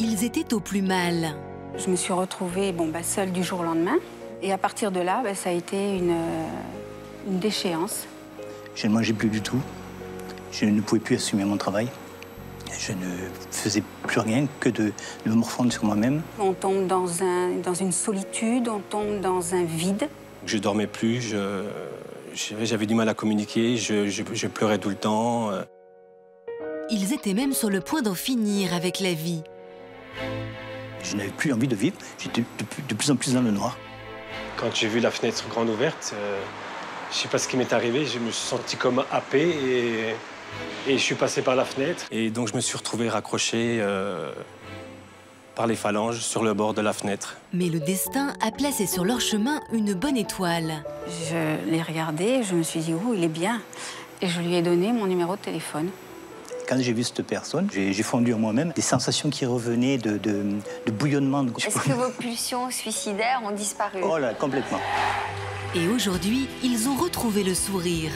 D: Ils étaient au plus mal.
G: Je me suis retrouvée seule du jour au lendemain. Et à partir de là, ça a été une déchéance.
V: Je ne mangeais plus du tout. Je ne pouvais plus assumer mon travail.
I: Je ne faisais plus rien que de me morfondre sur moi-même.
G: On tombe dans une solitude, on tombe dans un vide.
V: Je dormais plus, j'avais du mal à communiquer, je pleurais tout le temps.
D: Ils étaient même sur le point d'en finir avec la vie.
I: Je n'avais plus envie de vivre, j'étais de plus en plus dans le noir.
V: Quand j'ai vu la fenêtre grande ouverte, je ne sais pas ce qui m'est arrivé, je me suis senti comme happé et je suis passé par la fenêtre. Et donc je me suis retrouvé raccroché par les phalanges sur le bord de la fenêtre.
D: Mais le destin a placé sur leur chemin une bonne étoile.
G: Je l'ai regardé et je me suis dit, oh, il est bien. Et je lui ai donné mon numéro de téléphone.
I: Quand j'ai vu cette personne, j'ai fondu en moi-même, des sensations qui revenaient de bouillonnement.
F: Est-ce que vos pulsions suicidaires ont disparu?
I: Oh là, complètement.
D: Et aujourd'hui, ils ont retrouvé le sourire.